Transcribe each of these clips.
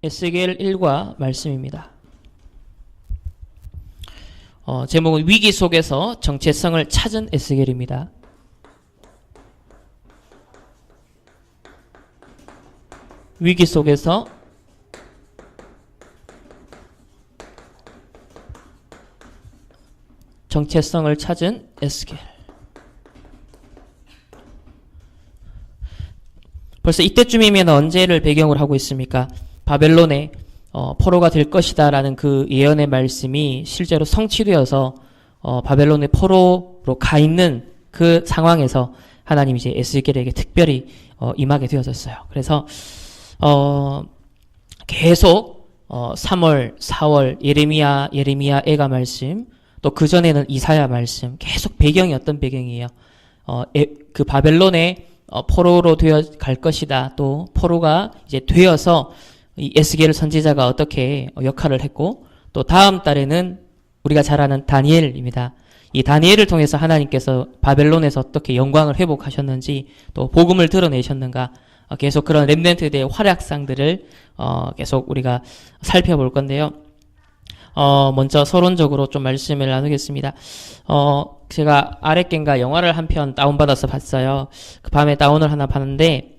에스겔 1과 말씀입니다. 제목은 위기 속에서 정체성을 찾은 에스겔입니다. 위기 속에서 정체성을 찾은 에스겔. 벌써 이때쯤이면 언제를 배경으로 하고 있습니까? 바벨론의 포로가 될 것이다 라는 그 예언의 말씀이 실제로 성취되어서 바벨론의 포로로 가 있는 그 상황에서 하나님이 이제 에스겔에게 특별히 임하게 되어졌어요. 그래서 계속 3월, 4월 예레미야 애가 말씀, 또 그 전에는 이사야 말씀, 계속 배경이 어떤 배경이에요? 그 바벨론의 포로로 되어 갈 것이다. 또 포로가 이제 되어서 이 에스겔 선지자가 어떻게 역할을 했고, 또 다음 달에는 우리가 잘 아는 다니엘입니다. 이 다니엘을 통해서 하나님께서 바벨론에서 어떻게 영광을 회복하셨는지, 또 복음을 드러내셨는가, 계속 그런 렘넌트들의 활약상들을 계속 우리가 살펴볼 건데요. 먼저 서론적으로 좀 말씀을 나누겠습니다. 제가 아랫겐가 영화를 한 편 다운받아서 봤어요. 그 밤에 다운을 하나 봤는데,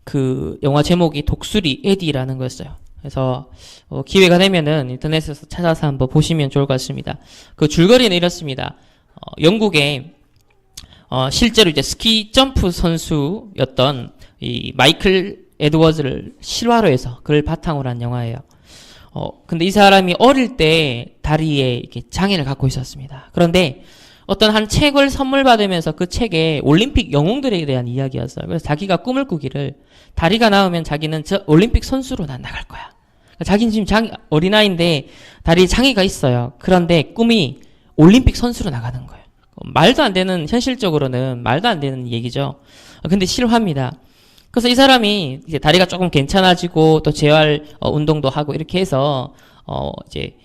그 영화 제목이 독수리 에디라는 거였어요. 그래서 기회가 되면은 인터넷에서 찾아서 한번 보시면 좋을 것 같습니다. 그 줄거리는 이렇습니다. 영국에 실제로 이제 스키 점프 선수였던 이 마이클 에드워즈를 실화로 해서 그를 바탕으로 한 영화예요. 근데 이 사람이 어릴 때 다리에 이렇게 장애를 갖고 있었습니다. 그런데 어떤 한 책을 선물 받으면서 그 책에 올림픽 영웅들에 대한 이야기였어요. 그래서 자기가 꿈을 꾸기를, 다리가 나오면 자기는 저 올림픽 선수로 난 나갈 거야. 자기는 지금 어린아이인데 다리에 장애가 있어요. 그런데 꿈이 올림픽 선수로 나가는 거예요. 말도 안 되는, 현실적으로는 말도 안 되는 얘기죠. 근데 실화입니다. 그래서 이 사람이 이제 다리가 조금 괜찮아지고 또 재활 운동도 하고 이렇게 해서 이제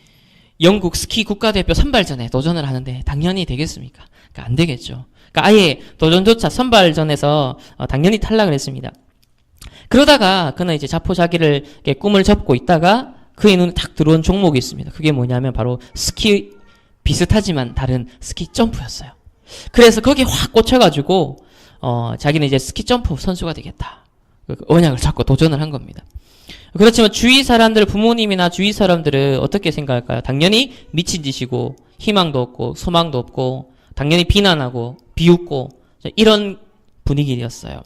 영국 스키 국가대표 선발전에 도전을 하는데 당연히 되겠습니까? 그러니까 안 되겠죠. 그러니까 아예 도전조차 선발전에서 당연히 탈락을 했습니다. 그러다가 그는 이제 자포자기를 꿈을 접고 있다가 그의 눈에 탁 들어온 종목이 있습니다. 그게 뭐냐면 바로 스키, 비슷하지만 다른 스키 점프였어요. 그래서 거기에 확 꽂혀가지고 자기는 이제 스키 점프 선수가 되겠다. 언약을 잡고 도전을 한 겁니다. 그렇지만 주위 사람들, 부모님이나 주위 사람들은 어떻게 생각할까요? 당연히 미친 짓이고 희망도 없고 소망도 없고 당연히 비난하고 비웃고 이런 분위기였어요.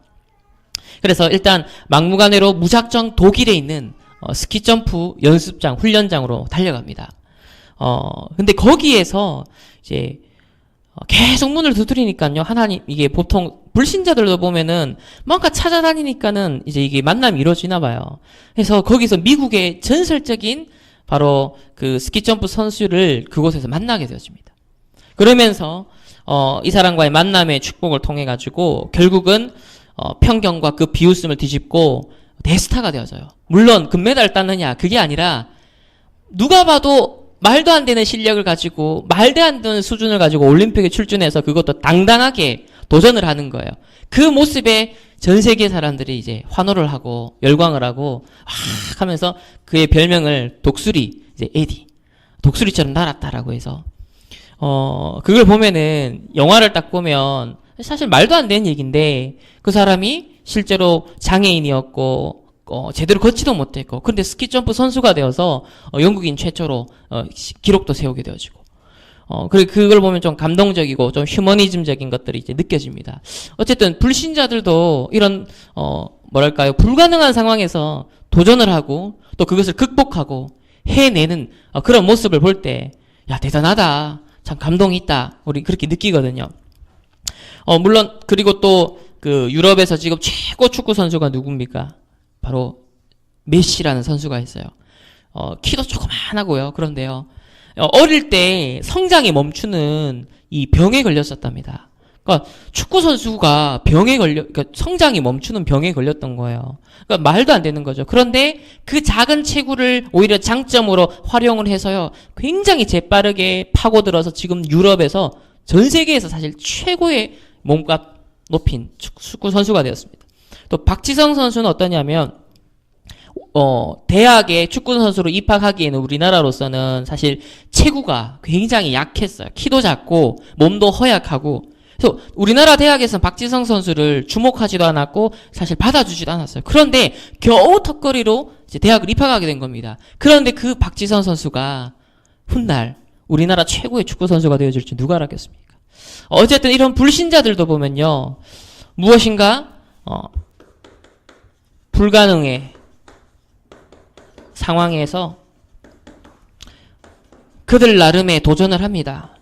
그래서 일단 막무가내로 무작정 독일에 있는 스키 점프 연습장, 훈련장으로 달려갑니다. 근데 거기에서 이제 계속 문을 두드리니까요. 하나님, 이게 보통 불신자들도 보면은 뭔가 찾아다니니까는 이제 이게 만남이 이루어지나 봐요. 그래서 거기서 미국의 전설적인 바로 그 스키점프 선수를 그곳에서 만나게 되어집니다. 그러면서 이 사람과의 만남의 축복을 통해 가지고 결국은 편견과 그 비웃음을 뒤집고 대스타가 되어져요. 물론 금메달 땄느냐 그게 아니라 누가 봐도 말도 안 되는 실력을 가지고 말도 안 되는 수준을 가지고 올림픽에 출전해서 그것도 당당하게 도전을 하는 거예요. 그 모습에 전 세계 사람들이 이제 환호를 하고 열광을 하고 하면서 그의 별명을 독수리, 이제 에디, 독수리처럼 날았다라고 해서 그걸 보면은 영화를 딱 보면 사실 말도 안 되는 얘기인데 그 사람이 실제로 장애인이었고 제대로 걷지도 못했고, 근데 스키 점프 선수가 되어서 영국인 최초로 기록도 세우게 되어지고, 그리고 그걸 보면 좀 감동적이고 좀 휴머니즘적인 것들이 이제 느껴집니다. 어쨌든 불신자들도 이런 뭐랄까요, 불가능한 상황에서 도전을 하고 또 그것을 극복하고 해내는 그런 모습을 볼 때, 야, 대단하다, 참 감동이 있다, 우리 그렇게 느끼거든요. 물론 그리고 또 그 유럽에서 지금 최고 축구 선수가 누굽니까? 바로 메시라는 선수가 있어요. 키도 조그만하고요. 그런데요, 어릴 때 성장이 멈추는 이 병에 걸렸었답니다. 그러니까 축구 선수가 그러니까 성장이 멈추는 병에 걸렸던 거예요. 그러니까 말도 안 되는 거죠. 그런데 그 작은 체구를 오히려 장점으로 활용을 해서요, 굉장히 재빠르게 파고들어서 지금 유럽에서 전 세계에서 사실 최고의 몸값 높인 축구 선수가 되었습니다. 또 박지성 선수는 어떠냐면 대학에 축구 선수로 입학하기에는 우리나라로서는 사실 체구가 굉장히 약했어요. 키도 작고 몸도 허약하고. 그래서 우리나라 대학에서는 박지성 선수를 주목하지도 않았고 사실 받아주지도 않았어요. 그런데 겨우 턱걸이로 이제 대학을 입학하게 된 겁니다. 그런데 그 박지성 선수가 훗날 우리나라 최고의 축구 선수가 되어줄 줄 누가 알았겠습니까? 어쨌든 이런 불신자들도 보면요, 무엇인가 불가능의 상황에서 그들 나름의 도전을 합니다.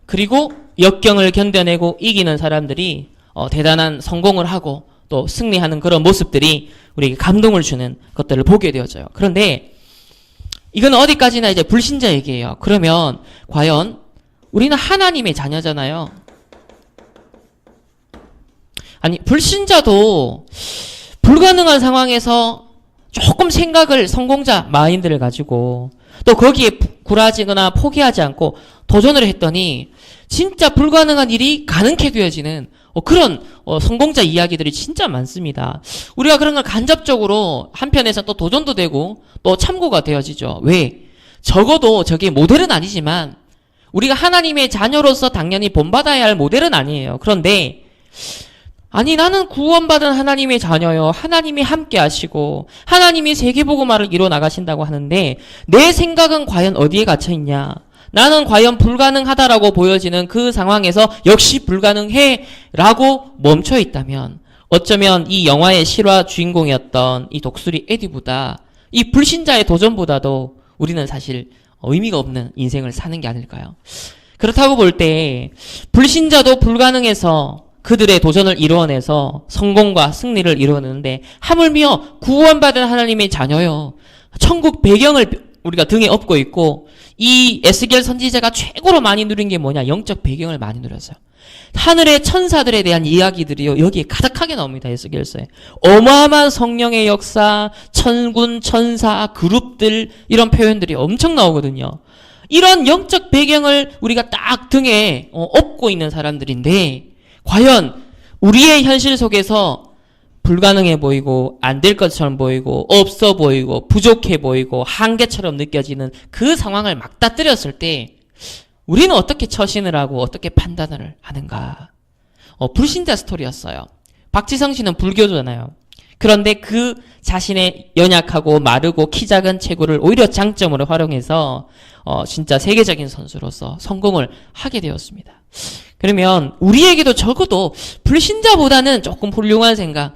그리고 역경을 견뎌내고 이기는 사람들이 대단한 성공을 하고 또 승리하는 그런 모습들이 우리에게 감동을 주는 것들을 보게 되어져요. 그런데 이건 어디까지나 이제 불신자 얘기예요. 그러면 과연 우리는 하나님의 자녀잖아요. 아니, 불신자도 불가능한 상황에서 조금 생각을, 성공자 마인드를 가지고 또 거기에 굴하지거나 포기하지 않고 도전을 했더니 진짜 불가능한 일이 가능케 되어지는 그런 성공자 이야기들이 진짜 많습니다. 우리가 그런 걸 간접적으로 한편에서 또 도전도 되고 또 참고가 되어지죠. 왜? 적어도 저게 모델은 아니지만 우리가 하나님의 자녀로서 당연히 본받아야 할 모델은 아니에요. 그런데 아니, 나는 구원받은 하나님의 자녀요. 하나님이 함께 하시고 하나님이 세계복음화를 이뤄 나가신다고 하는데 내 생각은 과연 어디에 갇혀 있냐? 나는 과연 불가능하다라고 보여지는 그 상황에서 역시 불가능해 라고 멈춰 있다면 어쩌면 이 영화의 실화 주인공이었던 이 독수리 에디보다 이 불신자의 도전보다도 우리는 사실 의미가 없는 인생을 사는 게 아닐까요? 그렇다고 볼 때 불신자도 불가능해서 그들의 도전을 이루어내서 성공과 승리를 이루어내는데 하물며 구원받은 하나님의 자녀요. 천국 배경을 우리가 등에 업고 있고 이 에스겔 선지자가 최고로 많이 누린 게 뭐냐? 영적 배경을 많이 누렸어요. 하늘의 천사들에 대한 이야기들이요, 여기에 가득하게 나옵니다. 에스겔서에. 어마어마한 성령의 역사, 천군, 천사, 그룹들 이런 표현들이 엄청 나오거든요. 이런 영적 배경을 우리가 딱 등에 업고 있는 사람들인데 과연 우리의 현실 속에서 불가능해 보이고 안 될 것처럼 보이고 없어 보이고 부족해 보이고 한계처럼 느껴지는 그 상황을 맞닥뜨렸을 때 우리는 어떻게 처신을 하고 어떻게 판단을 하는가? 불신자 스토리였어요. 박지성 씨는 불교잖아요. 그런데 그 자신의 연약하고 마르고 키 작은 체구를 오히려 장점으로 활용해서 진짜 세계적인 선수로서 성공을 하게 되었습니다. 그러면 우리에게도 적어도 불신자보다는 조금 훌륭한 생각,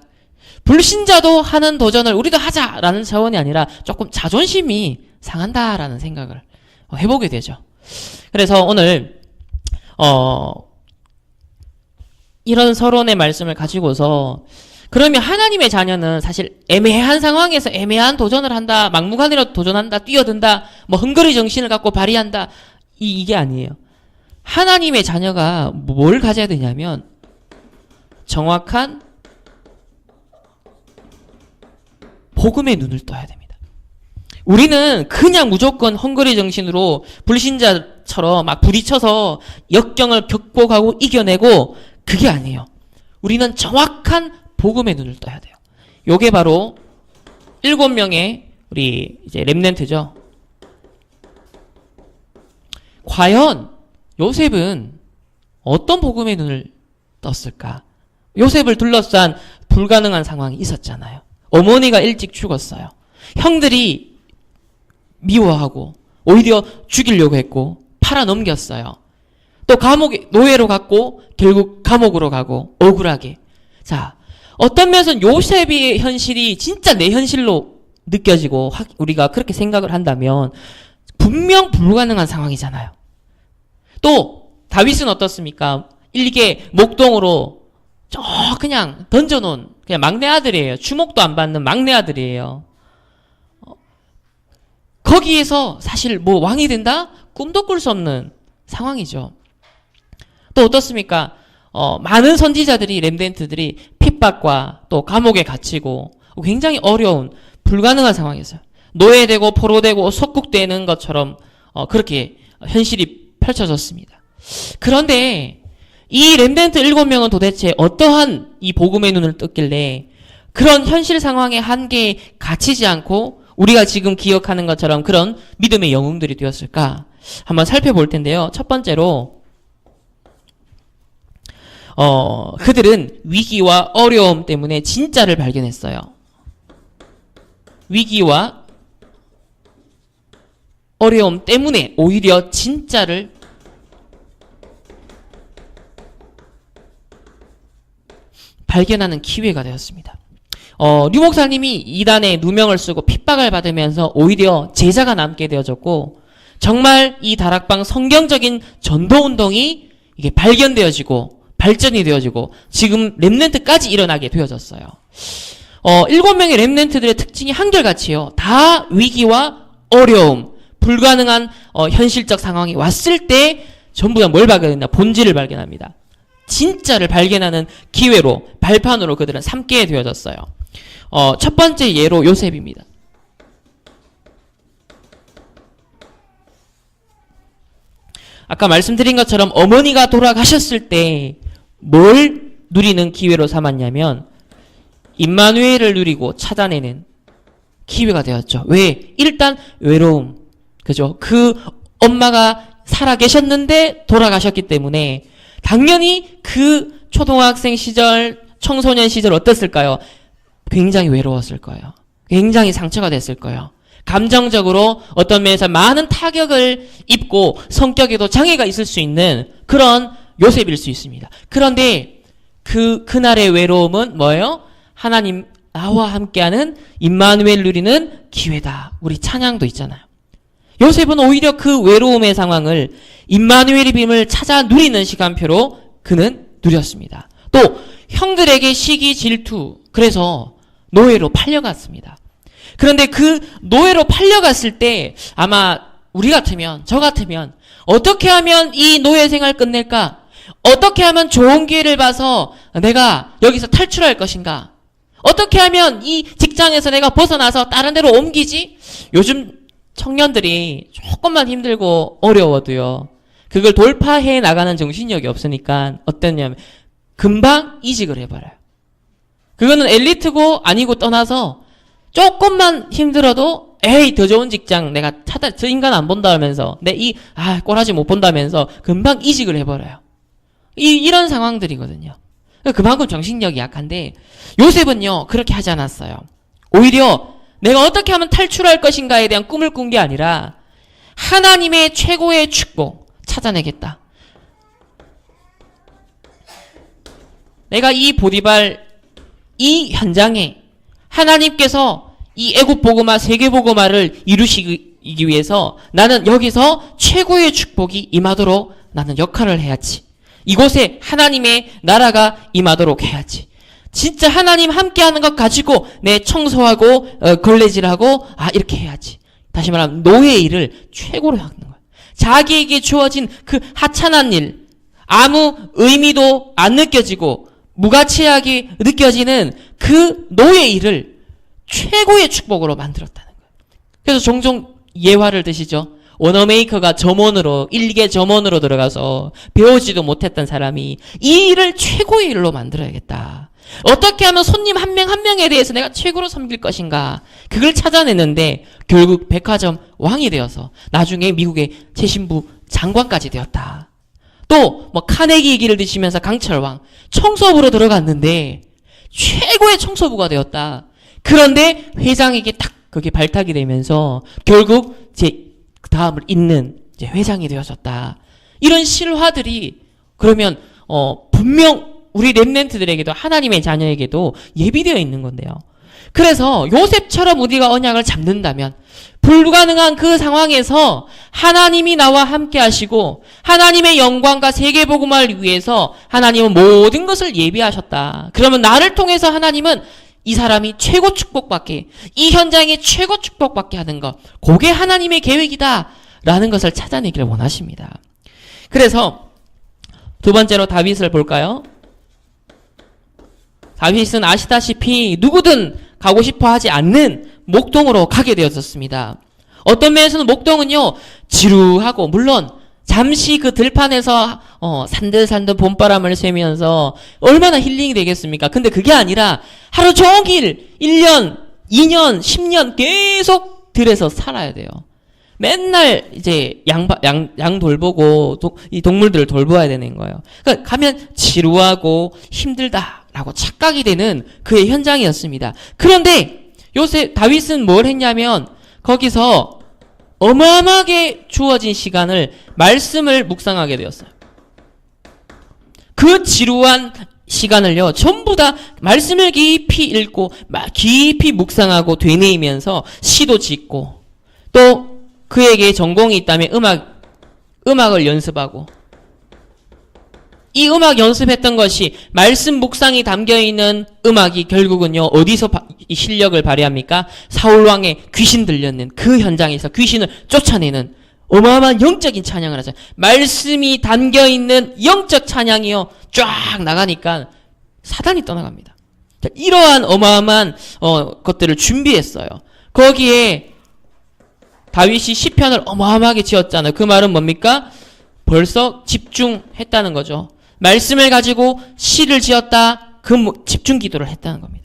불신자도 하는 도전을 우리도 하자라는 차원이 아니라 조금 자존심이 상한다라는 생각을 해보게 되죠. 그래서 오늘 이런 서론의 말씀을 가지고서 그러면 하나님의 자녀는 사실 애매한 상황에서 애매한 도전을 한다, 막무가내로 도전한다, 뛰어든다, 뭐 헝거리 정신을 갖고 발휘한다, 이게 아니에요. 하나님의 자녀가 뭘 가져야 되냐면 정확한 복음의 눈을 떠야 됩니다. 우리는 그냥 무조건 헝거리 정신으로 불신자처럼 막 부딪혀서 역경을 극복하고 이겨내고 그게 아니에요. 우리는 정확한 복음의 눈을 떠야 돼요. 요게 바로 7명의 우리 이제 렘넌트죠. 과연 요셉은 어떤 복음의 눈을 떴을까? 요셉을 둘러싼 불가능한 상황이 있었잖아요. 어머니가 일찍 죽었어요. 형들이 미워하고 오히려 죽이려고 했고 팔아넘겼어요. 또 감옥에 노예로 갔고 결국 감옥으로 가고 억울하게. 자, 어떤 면에서는 요셉의 현실이 진짜 내 현실로 느껴지고 우리가 그렇게 생각을 한다면 분명 불가능한 상황이잖아요. 또 다윗은 어떻습니까? 일개 목동으로 그냥 던져놓은 그냥 막내 아들이에요. 주목도 안 받는 막내 아들이에요. 거기에서 사실 뭐 왕이 된다? 꿈도 꿀 수 없는 상황이죠. 또 어떻습니까? 많은 선지자들이 렘넌트들이 핍박과 또 감옥에 갇히고 굉장히 어려운 불가능한 상황이었어요. 노예되고 포로되고 속국되는 것처럼 그렇게 현실이 펼쳐졌습니다. 그런데 이 렘넌트 7명은 도대체 어떠한 이 복음의 눈을 떴길래 그런 현실 상황의 한계에 갇히지 않고 우리가 지금 기억하는 것처럼 그런 믿음의 영웅들이 되었을까? 한번 살펴볼 텐데요. 첫 번째로 그들은 위기와 어려움 때문에 진짜를 발견했어요. 위기와 어려움 때문에 오히려 진짜를 발견하는 기회가 되었습니다. 류 목사님이 이단에 누명을 쓰고 핍박을 받으면서 오히려 제자가 남게 되어졌고, 정말 이 다락방 성경적인 전도운동이 이게 발견되어지고 발전이 되어지고 지금 렘넌트까지 일어나게 되어졌어요. 7명의 렘넌트들의 특징이 한결같이요. 다 위기와 어려움, 불가능한 현실적 상황이 왔을 때 전부 다 뭘 발견했나? 본질을 발견합니다. 진짜를 발견하는 기회로, 발판으로 그들은 삼게 되어졌어요. 첫 번째 예로 요셉입니다. 아까 말씀드린 것처럼 어머니가 돌아가셨을 때 뭘 누리는 기회로 삼았냐면 임마누엘을 누리고 찾아내는 기회가 되었죠. 왜? 일단 외로움. 그죠? 그 엄마가 살아계셨는데 돌아가셨기 때문에 당연히 그 초등학생 시절, 청소년 시절 어땠을까요? 굉장히 외로웠을 거예요. 굉장히 상처가 됐을 거예요. 감정적으로 어떤 면에서 많은 타격을 입고 성격에도 장애가 있을 수 있는 그런 요셉일 수 있습니다. 그런데 그날의 외로움은 뭐예요? 하나님 나와 함께하는 임마누엘 누리는 기회다. 우리 찬양도 있잖아요. 요셉은 오히려 그 외로움의 상황을 임마누엘의 빔을 찾아 누리는 시간표로 그는 누렸습니다. 또 형들에게 시기 질투, 그래서 노예로 팔려갔습니다. 그런데 그 노예로 팔려갔을 때 아마 우리 같으면, 저 같으면 어떻게 하면 이 노예 생활 끝낼까? 어떻게 하면 좋은 기회를 봐서 내가 여기서 탈출할 것인가? 어떻게 하면 이 직장에서 내가 벗어나서 다른 데로 옮기지? 요즘 청년들이 조금만 힘들고 어려워도요, 그걸 돌파해 나가는 정신력이 없으니까 어땠냐면 금방 이직을 해버려요. 그거는 엘리트고 아니고 떠나서 조금만 힘들어도 에이 더 좋은 직장 내가 찾아, 저 인간 안 본다 하면서 꼬라지 못 본다면서 금방 이직을 해버려요. 이런 상황들이거든요. 그만큼 정신력이 약한데 요셉은요 그렇게 하지 않았어요. 오히려 내가 어떻게 하면 탈출할 것인가에 대한 꿈을 꾼 게 아니라 하나님의 최고의 축복 찾아내겠다. 내가 이 보디발 이 현장에 하나님께서 이 애굽 복음화, 세계 복음화를 이루시기 위해서 나는 여기서 최고의 축복이 임하도록 나는 역할을 해야지. 이곳에 하나님의 나라가 임하도록 해야지. 진짜 하나님 함께하는 것 가지고 내 청소하고 걸레질하고 이렇게 해야지. 다시 말하면 노예의 일을 최고로 하는 거예요. 자기에게 주어진 그 하찮은 일, 아무 의미도 안 느껴지고 무가치하게 느껴지는 그 노예의 일을 최고의 축복으로 만들었다는 거예요. 그래서 종종 예화를 드시죠. 원어메이커가 점원으로, 일개 점원으로 들어가서 배우지도 못했던 사람이 이 일을 최고의 일로 만들어야겠다. 어떻게 하면 손님 한 명 한 명에 대해서 내가 최고로 섬길 것인가. 그걸 찾아내는데 결국 백화점 왕이 되어서 나중에 미국의 최신부 장관까지 되었다. 또 카네기 얘기를 드시면서 강철왕 청소부로 들어갔는데 최고의 청소부가 되었다. 그런데 회장에게 딱 그게 발탁이 되면서 결국 그 다음을 잇는 회장이 되어졌다. 이런 실화들이 그러면 분명 우리 렘넌트들에게도 하나님의 자녀에게도 예비되어 있는 건데요. 그래서 요셉처럼 우리가 언약을 잡는다면 불가능한 그 상황에서 하나님이 나와 함께 하시고 하나님의 영광과 세계복음화를 위해서 하나님은 모든 것을 예비하셨다. 그러면 나를 통해서 하나님은 이 사람이 최고 축복받게, 이 현장에 최고 축복받게 하는 것, 그게 하나님의 계획이다 라는 것을 찾아내기를 원하십니다. 그래서 두 번째로 다윗을 볼까요? 다윗은 아시다시피 누구든 가고 싶어 하지 않는 목동으로 가게 되었었습니다. 어떤 면에서는 목동은요 지루하고, 물론 잠시 그 들판에서 산들산들 봄바람을 쐬면서 얼마나 힐링이 되겠습니까? 근데 그게 아니라 하루 종일 1년, 2년, 10년 계속 들에서 살아야 돼요. 맨날 이제 양 돌보고 이 동물들을 돌보아야 되는 거예요. 그러니까 가면 지루하고 힘들다라고 착각이 되는 그의 현장이었습니다. 그런데 요새 다윗은 뭘 했냐면 거기서 어마어마하게 주어진 시간을 말씀을 묵상하게 되었어요. 그 지루한 시간을요, 전부 다 말씀을 깊이 읽고 깊이 묵상하고 되뇌이면서 시도 짓고 또 그에게 전공이 있다면 음악을 연습하고 이 음악 연습했던 것이 말씀 묵상이 담겨있는 음악이 결국은요 어디서 이 실력을 발휘합니까? 사울왕의 귀신 들렸는 그 현장에서 귀신을 쫓아내는 어마어마한 영적인 찬양을 하죠. 말씀이 담겨있는 영적 찬양이요 쫙 나가니까 사단이 떠나갑니다. 자, 이러한 어마어마한 것들을 준비했어요. 거기에 다윗이 시편을 어마어마하게 지었잖아요. 그 말은 뭡니까? 벌써 집중했다는 거죠. 말씀을 가지고 시를 지었다. 집중 기도를 했다는 겁니다.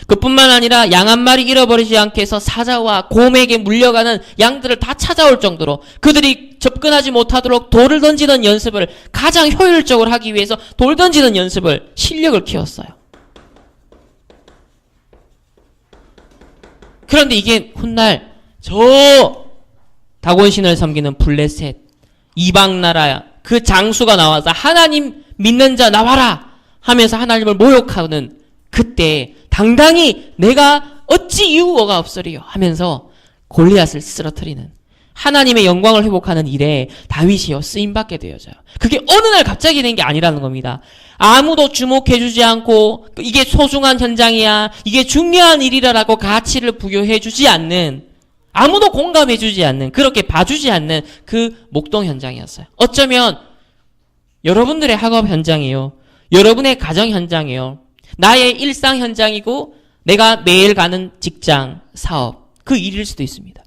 그뿐만 아니라 양 한 마리 잃어버리지 않게 해서 사자와 곰에게 물려가는 양들을 다 찾아올 정도로 그들이 접근하지 못하도록 돌을 던지는 연습을 가장 효율적으로 하기 위해서 돌 던지는 연습을 실력을 키웠어요. 그런데 이게 훗날 저 다곤신을 섬기는 블레셋 이방 나라 그 장수가 나와서 하나님 믿는 자 나와라 하면서 하나님을 모욕하는 그때 당당히 내가 어찌 이유가 없으리요 하면서 골리앗을 쓰러뜨리는 하나님의 영광을 회복하는 일에 다윗이요 쓰임받게 되어져요. 그게 어느 날 갑자기 된 게 아니라는 겁니다. 아무도 주목해주지 않고 이게 소중한 현장이야 이게 중요한 일이라고 가치를 부여해주지 않는 아무도 공감해주지 않는 그렇게 봐주지 않는 그 목동 현장이었어요. 어쩌면 여러분들의 학업 현장이요 여러분의 가정 현장이요 나의 일상 현장이고 내가 매일 가는 직장, 사업 그 일일 수도 있습니다.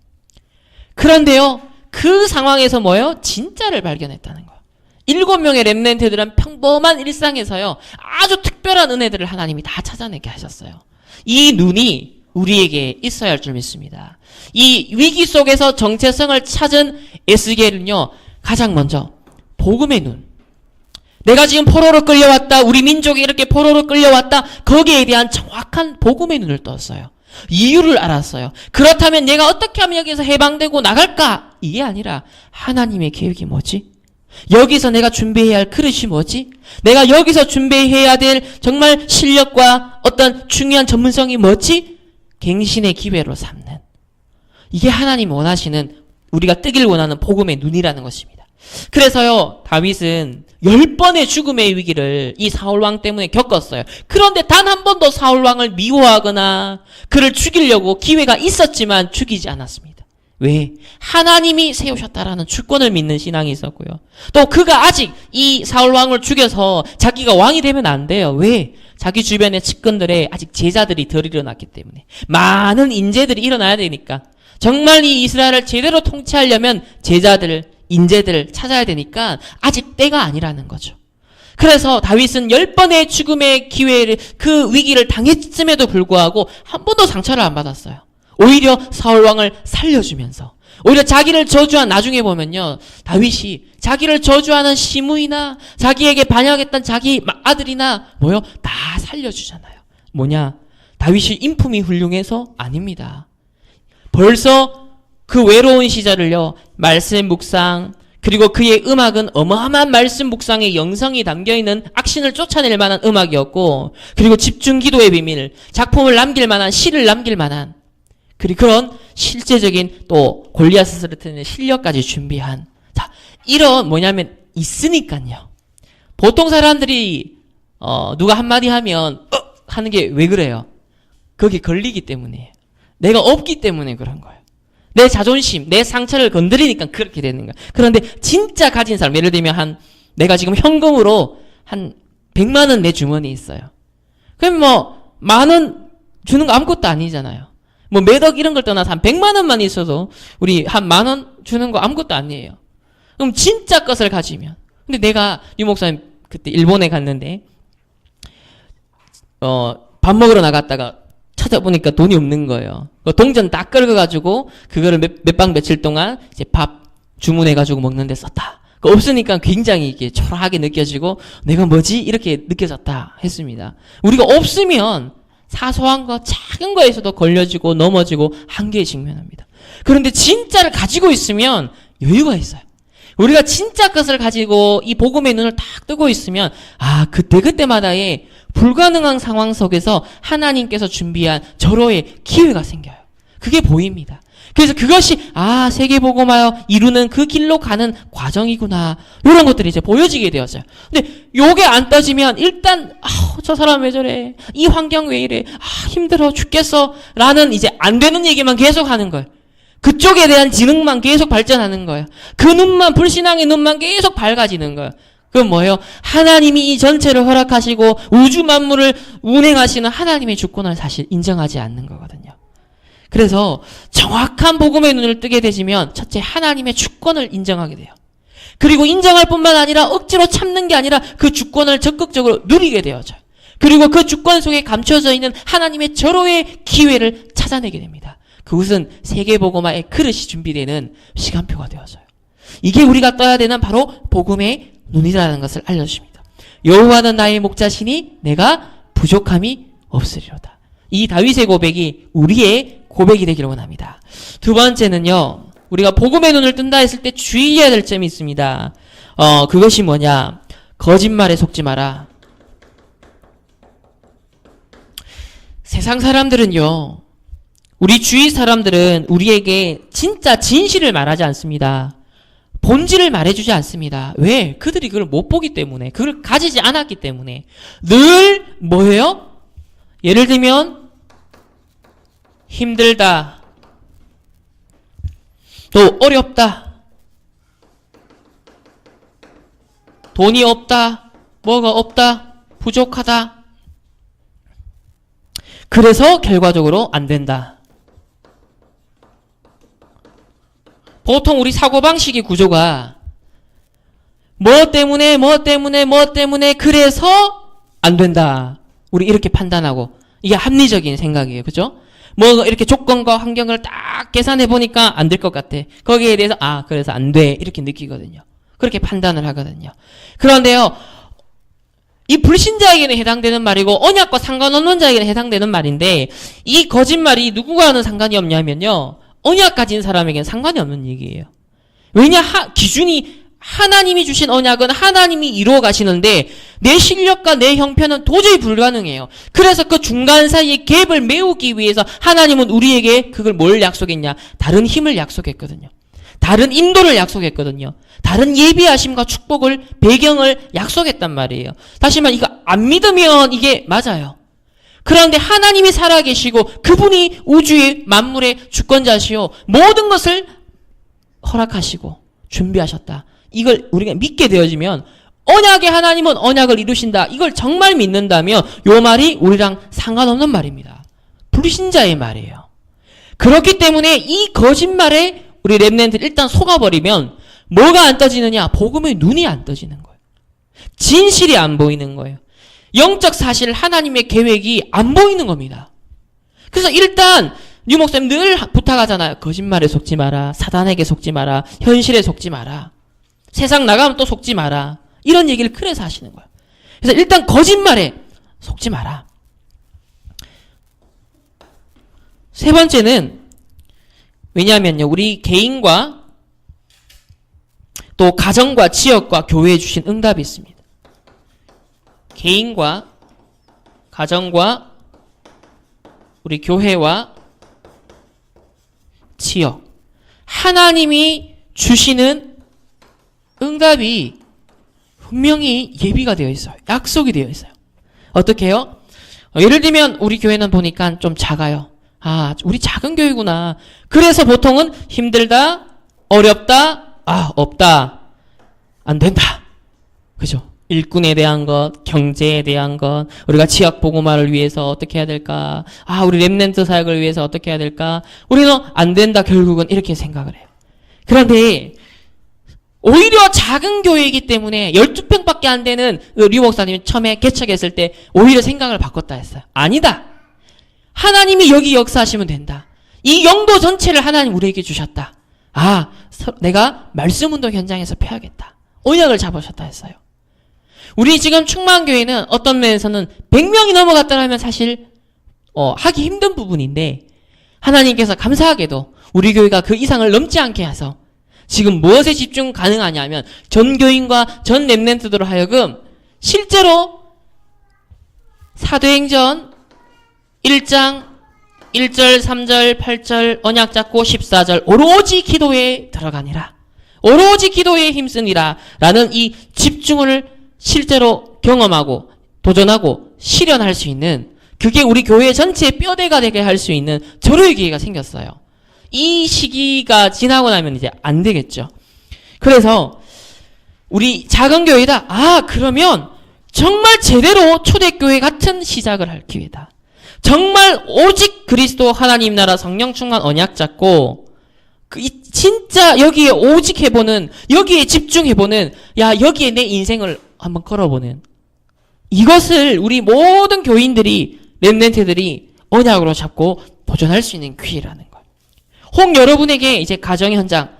그런데요 그 상황에서 뭐예요? 진짜를 발견했다는 거예요. 7명의 렘넌트들은 평범한 일상에서요 아주 특별한 은혜들을 하나님이 다 찾아내게 하셨어요. 이 눈이 우리에게 있어야 할 줄 믿습니다. 이 위기 속에서 정체성을 찾은 에스겔은요 가장 먼저 복음의 눈 내가 지금 포로로 끌려왔다 우리 민족이 이렇게 포로로 끌려왔다 거기에 대한 정확한 복음의 눈을 떴어요. 이유를 알았어요. 그렇다면 내가 어떻게 하면 여기서 해방되고 나갈까? 이게 아니라 하나님의 계획이 뭐지? 여기서 내가 준비해야 할 그릇이 뭐지? 내가 여기서 준비해야 될 정말 실력과 어떤 중요한 전문성이 뭐지? 갱신의 기회로 삼는 이게 하나님 원하시는 우리가 뜨길 원하는 복음의 눈이라는 것입니다. 그래서요 다윗은 10번의 죽음의 위기를 이 사울왕 때문에 겪었어요. 그런데 단 한 번도 사울왕을 미워하거나 그를 죽이려고 기회가 있었지만 죽이지 않았습니다. 왜? 하나님이 세우셨다라는 주권을 믿는 신앙이 있었고요. 또 그가 아직 이 사울왕을 죽여서 자기가 왕이 되면 안 돼요. 왜? 자기 주변의 측근들의 아직 제자들이 덜 일어났기 때문에 많은 인재들이 일어나야 되니까 정말 이 이스라엘을 제대로 통치하려면 제자들, 인재들을 찾아야 되니까 아직 때가 아니라는 거죠. 그래서 다윗은 10번의 죽음의 기회를 그 위기를 당했음에도 불구하고 한 번도 상처를 안 받았어요. 오히려 사울왕을 살려주면서 오히려 자기를 저주한 나중에 보면요 다윗이 자기를 저주하는 시므이나 자기에게 반역했던 자기 아들이나 뭐요 다 살려주잖아요. 뭐냐 다윗이 인품이 훌륭해서 아닙니다. 벌써 그 외로운 시절을요 말씀 묵상 그리고 그의 음악은 어마어마한 말씀 묵상의 영성이 담겨있는 악신을 쫓아낼 만한 음악이었고 그리고 집중 기도의 비밀 작품을 남길 만한 시를 남길 만한 그리고 그런 실제적인 또 골리앗을 쓰러뜨리는 실력까지 준비한 자 이런 뭐냐면 있으니까요. 보통 사람들이 누가 한마디 하면 하는 게 왜 그래요? 거기 걸리기 때문이에요. 내가 없기 때문에 그런 거예요. 내 자존심, 내 상처를 건드리니까 그렇게 되는 거예요. 그런데 진짜 가진 사람, 예를 들면 내가 지금 현금으로 한 100만 원 내 주머니에 있어요. 그럼 뭐, 10,000원 주는 거 아무것도 아니잖아요. 뭐, 몇 억 이런 걸 떠나서 한 100만 원만 있어도 우리 한 10,000원 주는 거 아무것도 아니에요. 그럼 진짜 것을 가지면. 근데 내가 유 목사님 그때 일본에 갔는데 밥 먹으러 나갔다가 찾아보니까 돈이 없는 거예요. 동전 다 긁어가지고 그거를 몇 박 며칠 동안 이제 밥 주문해가지고 먹는데 썼다. 없으니까 굉장히 이게 초라하게 느껴지고 내가 뭐지? 이렇게 느껴졌다 했습니다. 우리가 없으면 사소한 거, 작은 거에서도 걸려지고 넘어지고 한계에 직면합니다. 그런데 진짜를 가지고 있으면 여유가 있어요. 우리가 진짜 것을 가지고 이 복음의 눈을 딱 뜨고 있으면 그때그때마다의 불가능한 상황 속에서 하나님께서 준비한 절호의 기회가 생겨요. 그게 보입니다. 그래서 그것이 세계복음화요 이루는 그 길로 가는 과정이구나. 이런 것들이 이제 보여지게 되었어요. 근데 요게 안 떠지면 일단 저 사람 왜 저래? 이 환경 왜 이래? 힘들어 죽겠어. 라는 이제 안 되는 얘기만 계속 하는 거예요. 그쪽에 대한 지능만 계속 발전하는 거예요. 그 눈만, 불신앙의 눈만 계속 밝아지는 거예요. 그건 뭐예요? 하나님이 이 전체를 허락하시고 우주 만물을 운행하시는 하나님의 주권을 사실 인정하지 않는 거거든요. 그래서 정확한 복음의 눈을 뜨게 되시면 첫째 하나님의 주권을 인정하게 돼요. 그리고 인정할 뿐만 아니라 억지로 참는 게 아니라 그 주권을 적극적으로 누리게 되어져요. 그리고 그 주권 속에 감춰져 있는 하나님의 절호의 기회를 찾아내게 됩니다. 그것은 세계복음화의 그릇이 준비되는 시간표가 되어져요. 이게 우리가 떠야 되는 바로 복음의 눈이라는 것을 알려주십니다. 여호와는 나의 목자시니 내가 부족함이 없으리로다. 이 다윗의 고백이 우리의 고백이 되기를 원합니다. 두 번째는요, 우리가 복음의 눈을 뜬다 했을 때 주의해야 될 점이 있습니다. 그것이 뭐냐? 거짓말에 속지 마라. 세상 사람들은요, 우리 주위 사람들은 우리에게 진짜 진실을 말하지 않습니다. 본질을 말해주지 않습니다. 왜? 그들이 그걸 못 보기 때문에, 그걸 가지지 않았기 때문에. 늘 뭐예요? 예를 들면 힘들다, 또 어렵다, 돈이 없다, 뭐가 없다, 부족하다. 그래서 결과적으로 안 된다. 보통 우리 사고방식의 구조가 뭐 때문에 그래서 안 된다. 우리 이렇게 판단하고 이게 합리적인 생각이에요. 그죠? 뭐 이렇게 조건과 환경을 딱 계산해 보니까 안 될 것 같아. 거기에 대해서 그래서 안 돼. 이렇게 느끼거든요. 그렇게 판단을 하거든요. 그런데요, 이 불신자에게는 해당되는 말이고 언약과 상관없는 자에게는 해당되는 말인데 이 거짓말이 누구와는 상관이 없냐면요, 언약 가진 사람에게는 상관이 없는 얘기예요. 왜냐? 기준이 하나님이 주신 언약은 하나님이 이루어 가시는데 내 실력과 내 형편은 도저히 불가능해요. 그래서 그 중간 사이의 갭을 메우기 위해서 하나님은 우리에게 그걸 뭘 약속했냐? 다른 힘을 약속했거든요. 다른 인도를 약속했거든요. 다른 예비하심과 축복을, 배경을 약속했단 말이에요. 다시 말해 이거 안 믿으면 이게 맞아요. 그런데 하나님이 살아계시고 그분이 우주의 만물의 주권자시오. 모든 것을 허락하시고 준비하셨다. 이걸 우리가 믿게 되어지면 언약의 하나님은 언약을 이루신다. 이걸 정말 믿는다면 요 말이 우리랑 상관없는 말입니다. 불신자의 말이에요. 그렇기 때문에 이 거짓말에 우리 렘넌트 일단 속아버리면 뭐가 안 떠지느냐? 복음의 눈이 안 떠지는 거예요. 진실이 안 보이는 거예요. 영적 사실 하나님의 계획이 안 보이는 겁니다. 그래서 일단 유 목사님 늘 부탁하잖아요. 거짓말에 속지 마라. 사단에게 속지 마라. 현실에 속지 마라. 세상 나가면 또 속지 마라. 이런 얘기를 그래서 하시는 거예요. 그래서 일단 거짓말에 속지 마라. 세 번째는 왜냐하면요, 우리 개인과 또 가정과 지역과 교회에 주신 응답이 있습니다. 개인과 가정과 우리 교회와 지역, 하나님이 주시는 응답이 분명히 예비가 되어 있어요. 약속이 되어 있어요. 어떻게 해요? 예를 들면 우리 교회는 보니까 좀 작아요. 우리 작은 교회구나. 그래서 보통은 힘들다, 어렵다, 없다, 안 된다. 그죠? 일꾼에 대한 것, 경제에 대한 것, 우리가 지역 복음화를 위해서 어떻게 해야 될까? 우리 렘넌트 사역을 위해서 어떻게 해야 될까? 우리는 안 된다, 결국은 이렇게 생각을 해요. 그런데 오히려 작은 교회이기 때문에 12평밖에 안 되는 류 목사님이 처음에 개척했을 때 오히려 생각을 바꿨다 했어요. 아니다. 하나님이 여기 역사하시면 된다. 이 영도 전체를 하나님 우리에게 주셨다. 아, 내가 말씀운동 현장에서 펴야겠다. 언약을 잡으셨다 했어요. 우리 지금 충만교회는 어떤 면에서는 100명이 넘어갔다 하면 사실 하기 힘든 부분인데 하나님께서 감사하게도 우리 교회가 그 이상을 넘지 않게 해서 지금 무엇에 집중 가능하냐면 전 교인과 전 렘넌트들로 하여금 실제로 사도행전 1장 1절, 3절, 8절 언약 잡고 14절 오로지 기도에 들어가니라. 오로지 기도에 힘쓰니라. 라는 이 집중을 실제로 경험하고 도전하고 실현할 수 있는 그게 우리 교회 전체의 뼈대가 되게 할 수 있는 절호의 기회가 생겼어요. 이 시기가 지나고 나면 이제 안 되겠죠. 그래서 우리 작은 교회다. 아, 그러면 정말 제대로 초대교회 같은 시작을 할 기회다. 정말 오직 그리스도 하나님 나라 성령 충만 언약 잡고 진짜 여기에 오직 해보는, 여기에 집중해보는, 야, 여기에 내 인생을 한번 걸어보는 이것을 우리 모든 교인들이, 렘넌트들이 언약으로 잡고 도전할 수 있는 기회라는 거예요. 혹 여러분에게 이제 가정 현장,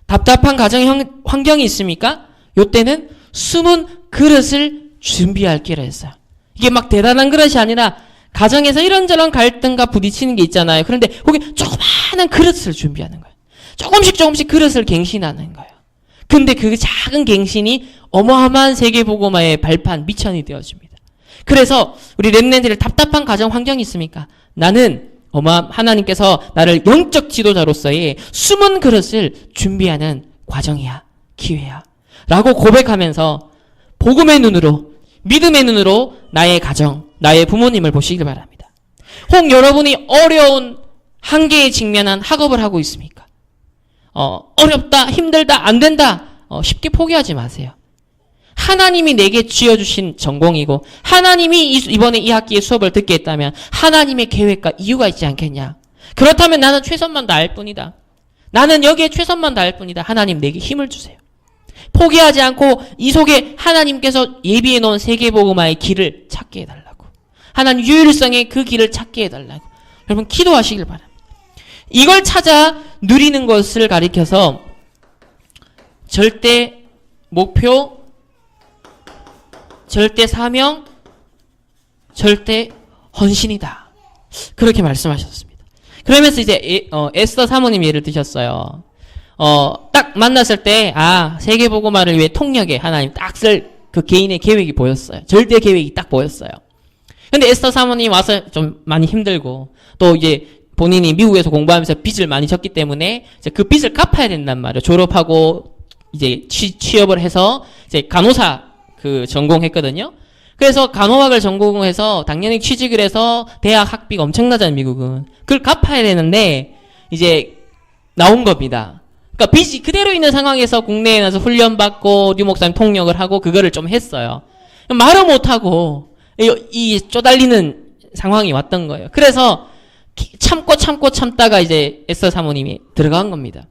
답답한 가정 환경이 있습니까? 요때는 숨은 그릇을 준비할 기회를 했어요. 이게 막 대단한 그릇이 아니라 가정에서 이런저런 갈등과 부딪히는 게 있잖아요. 그런데 거기 조그마한 그릇을 준비하는 거예요. 조금씩 그릇을 갱신하는 거예요. 근데 그 작은 갱신이 어마어마한 세계복음화의 발판, 미천이 되어줍니다. 그래서 우리 렘넌트들 답답한 가정 환경이 있습니까? 나는 하나님께서 나를 영적 지도자로서의 숨은 그릇을 준비하는 과정이야, 기회야 라고 고백하면서 복음의 눈으로, 믿음의 눈으로 나의 가정, 나의 부모님을 보시길 바랍니다. 혹 여러분이 어려운 한계에 직면한 학업을 하고 있습니까? 어렵다, 힘들다, 안 된다, 쉽게 포기하지 마세요. 하나님이 내게 쥐어주신 전공이고 하나님이 이번에 이 학기에 수업을 듣게 했다면 하나님의 계획과 이유가 있지 않겠냐. 그렇다면 나는 최선만 다할 뿐이다. 나는 여기에 최선만 다할 뿐이다. 하나님 내게 힘을 주세요. 포기하지 않고 이 속에 하나님께서 예비해 놓은 세계복음화의 길을 찾게 해달라고. 하나님 유일성의 그 길을 찾게 해달라고. 여러분 기도하시길 바랍니다. 이걸 찾아 누리는 것을 가리켜서 절대 목표, 절대 사명, 절대 헌신이다. 그렇게 말씀하셨습니다. 그러면서 이제 에스더 사모님 예를 드셨어요. 딱 만났을 때 세계복음화를 위해 통역에 하나님 딱 쓸 그 개인의 계획이 보였어요. 절대 계획이 딱 보였어요. 근데 에스더 사모님 와서 좀 많이 힘들고 또 이제 본인이 미국에서 공부하면서 빚을 많이 졌기 때문에 이제 그 빚을 갚아야 된단 말이에요. 졸업하고 이제 취업을 해서 이제 간호사 전공했거든요. 그래서 간호학을 전공해서 당연히 취직을 해서 대학 학비가 엄청나잖아요, 미국은. 그걸 갚아야 되는데 이제 나온 겁니다. 그러니까 빚이 그대로 있는 상황에서 국내에 나서 훈련받고 류 목사님 통역을 하고 그거를 좀 했어요. 말을 못하고 이 쪼달리는 상황이 왔던 거예요. 그래서 참다가 이제 에스더 사모님이 들어간 겁니다.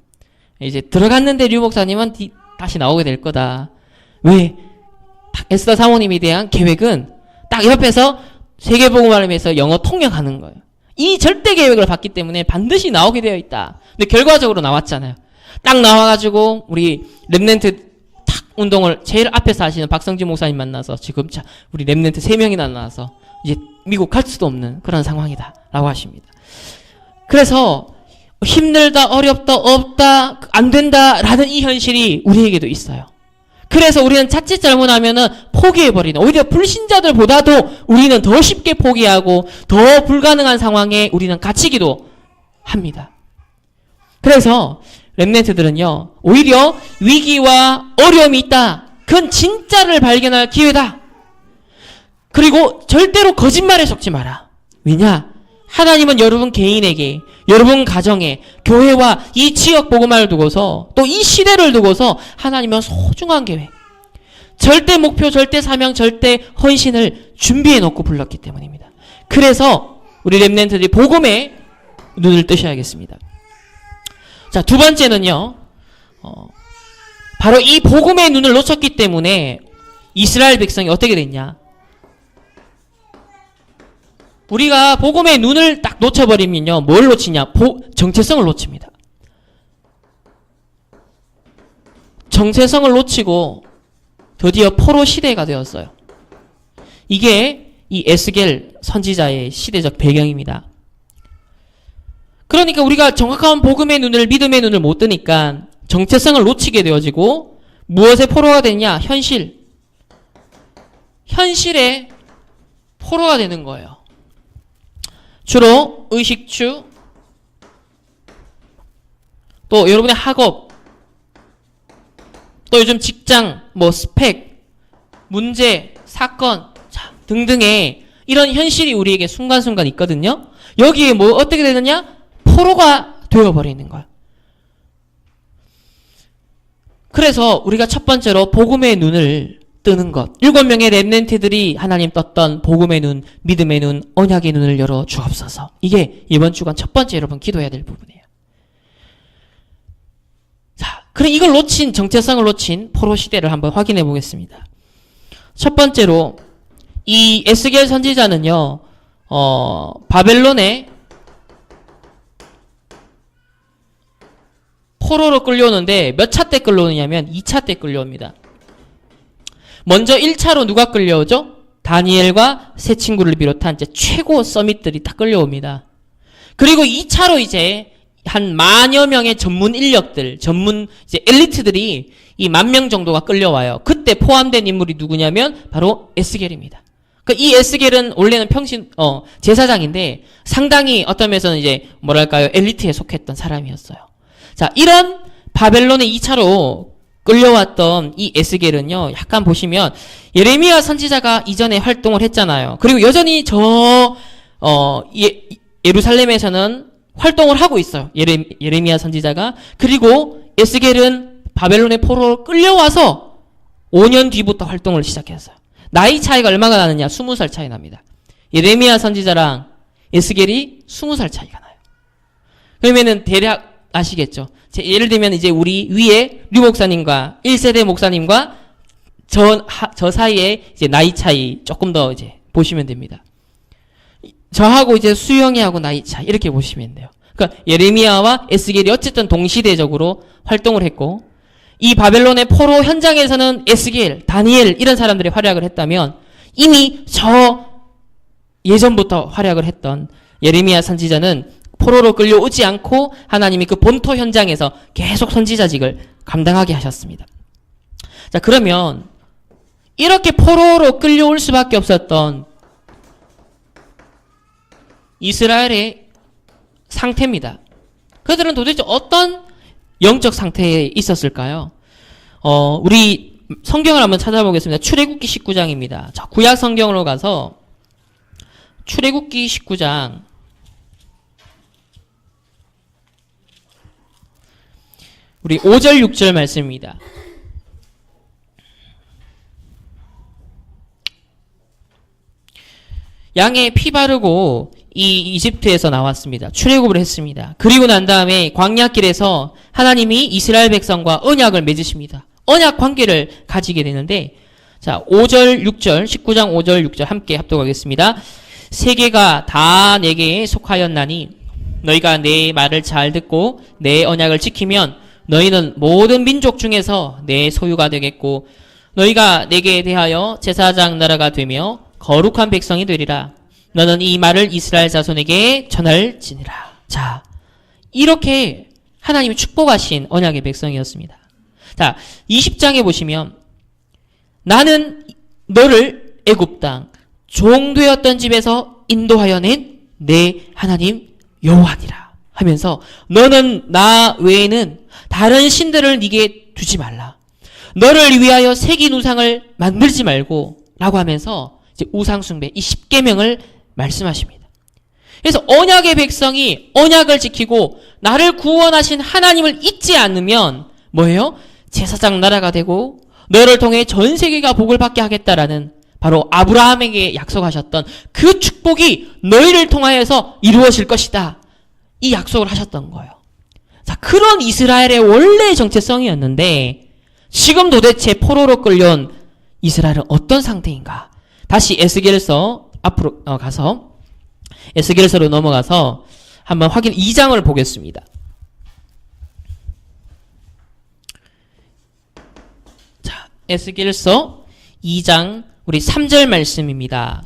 이제 들어갔는데 류 목사님은 다시 나오게 될 거다. 왜? 에스더 사모님에 대한 계획은 딱 옆에서 세계복음화를 위해서 영어 통역하는 거예요. 이 절대 계획을 봤기 때문에 반드시 나오게 되어 있다. 근데 결과적으로 나왔잖아요. 딱 나와가지고 우리 렘넌트 탁 운동을 제일 앞에서 하시는 박성진 목사님 만나서 지금 우리 렘넌트 3명이나 나와서 이제 미국 갈 수도 없는 그런 상황이다 라고 하십니다. 그래서 힘들다, 어렵다, 없다, 안 된다 라는 이 현실이 우리에게도 있어요. 그래서 우리는 자칫 잘못하면은 포기해버리는, 오히려 불신자들보다도 우리는 더 쉽게 포기하고 더 불가능한 상황에 우리는 갇히기도 합니다. 그래서 렘넌트들은요, 오히려 위기와 어려움이 있다. 그건 진짜를 발견할 기회다. 그리고 절대로 거짓말에 속지 마라. 왜냐? 하나님은 여러분 개인에게, 여러분 가정에, 교회와 이 지역 복음화를 두고서 또 이 시대를 두고서 하나님은 소중한 계획, 절대 목표, 절대 사명, 절대 헌신을 준비해 놓고 불렀기 때문입니다. 그래서 우리 렘넌트들이 복음에 눈을 뜨셔야겠습니다. 자, 두 번째는요, 바로 이 복음의 눈을 놓쳤기 때문에 이스라엘 백성이 어떻게 됐냐? 우리가 복음의 눈을 딱 놓쳐버리면요, 뭘 놓치냐? 정체성을 놓칩니다. 정체성을 놓치고 드디어 포로 시대가 되었어요. 이게 이 에스겔 선지자의 시대적 배경입니다. 그러니까 우리가 정확한 복음의 눈을, 믿음의 눈을 못 뜨니까 정체성을 놓치게 되어지고 무엇의 포로가 되냐? 현실의 포로가 되는 거예요. 주로 의식주, 또 여러분의 학업, 또 요즘 직장, 스펙, 문제, 사건 등등의 이런 현실이 우리에게 순간순간 있거든요. 여기에 어떻게 되느냐? 포로가 되어버리는 거야. 그래서 우리가 첫 번째로 복음의 눈을 뜨는 것. 7명의 렘넌트들이 하나님 떴던 복음의 눈, 믿음의 눈, 언약의 눈을 열어 주옵소서. 이게 이번 주간 첫 번째 여러분 기도해야 될 부분이에요. 자, 그럼 이걸 놓친, 정체성을 놓친 포로 시대를 한번 확인해 보겠습니다. 첫 번째로 이 에스겔 선지자는요, 바벨론에 포로로 끌려오는데 몇 차 때 끌려오느냐면 2차 때 끌려옵니다. 먼저 1차로 누가 끌려오죠? 다니엘과 세 친구를 비롯한 이제 최고 서밋들이 다 끌려옵니다. 그리고 2차로 이제 한 10,000여 명의 전문 인력들, 전문 이제 엘리트들이 이 10,000명 정도가 끌려와요. 그때 포함된 인물이 누구냐면 바로 에스겔입니다. 그러니까 이 에스겔은 원래는 제사장인데 상당히 어떤 면에서는 이제 엘리트에 속했던 사람이었어요. 자, 이런 바벨론의 2차로 끌려왔던 이 에스겔은요, 약간 보시면 예레미야 선지자가 이전에 활동을 했잖아요. 그리고 여전히 예루살렘에서는 활동을 하고 있어요. 예레미야 선지자가. 그리고 에스겔은 바벨론의 포로로 끌려와서 5년 뒤부터 활동을 시작했어요. 나이 차이가 얼마나 나느냐? 20살 차이 납니다. 예레미야 선지자랑 에스겔이 20살 차이가 나요. 그러면은 대략 아시겠죠? 예를 들면 이제 우리 위에 류 목사님과 1세대 목사님과 저 사이에 이제 나이 차이 조금 더 이제 보시면 됩니다. 저하고 이제 수영이하고 나이 차이 이렇게 보시면 돼요. 그러니까 예레미야와 에스겔이 어쨌든 동시대적으로 활동을 했고, 이 바벨론의 포로 현장에서는 에스겔, 다니엘 이런 사람들이 활약을 했다면 이미 예전부터 활약을 했던 예레미야 선지자는 포로로 끌려오지 않고 하나님이 그 본토 현장에서 계속 선지자직을 감당하게 하셨습니다. 자, 그러면 이렇게 포로로 끌려올 수밖에 없었던 이스라엘의 상태입니다. 그들은 도대체 어떤 영적 상태에 있었을까요? 우리 성경을 한번 찾아보겠습니다. 출애굽기 19장입니다. 자, 구약 성경으로 가서 출애굽기 19장 우리 5절 6절 말씀입니다. 양에 피 바르고 이 이집트에서 나왔습니다. 출애굽을 했습니다. 그리고 난 다음에 광야길에서 하나님이 이스라엘 백성과 언약을 맺으십니다. 언약 관계를 가지게 되는데, 자, 5절 6절 19장 5절 6절 함께 합독하겠습니다. 세계가 다 내게 속하였나니 너희가 내 말을 잘 듣고 내 언약을 지키면 너희는 모든 민족 중에서 내 소유가 되겠고 너희가 내게 대하여 제사장 나라가 되며 거룩한 백성이 되리라. 너는 이 말을 이스라엘 자손에게 전할지니라. 자, 이렇게 하나님이 축복하신 언약의 백성이었습니다. 자, 20장에 보시면 나는 너를 애굽 땅 종되었던 집에서 인도하여 낸 내 하나님 여호와니라 하면서 너는 나 외에는 다른 신들을 네게 두지 말라. 너를 위하여 새긴 우상을 만들지 말고 라고 하면서 이제 우상 숭배 이 10계명을 말씀하십니다. 그래서 언약의 백성이 언약을 지키고 나를 구원하신 하나님을 잊지 않으면 뭐예요? 제사장 나라가 되고 너를 통해 전 세계가 복을 받게 하겠다라는 바로 아브라함에게 약속하셨던 그 축복이 너희를 통하여서 이루어질 것이다. 이 약속을 하셨던 거예요. 자, 그런 이스라엘의 원래의 정체성이었는데 지금 도대체 포로로 끌려온 이스라엘은 어떤 상태인가? 다시 에스겔서 앞으로 가서 에스겔서로 넘어가서 한번 2장을 보겠습니다. 자, 에스겔서 2장 우리 3절 말씀입니다.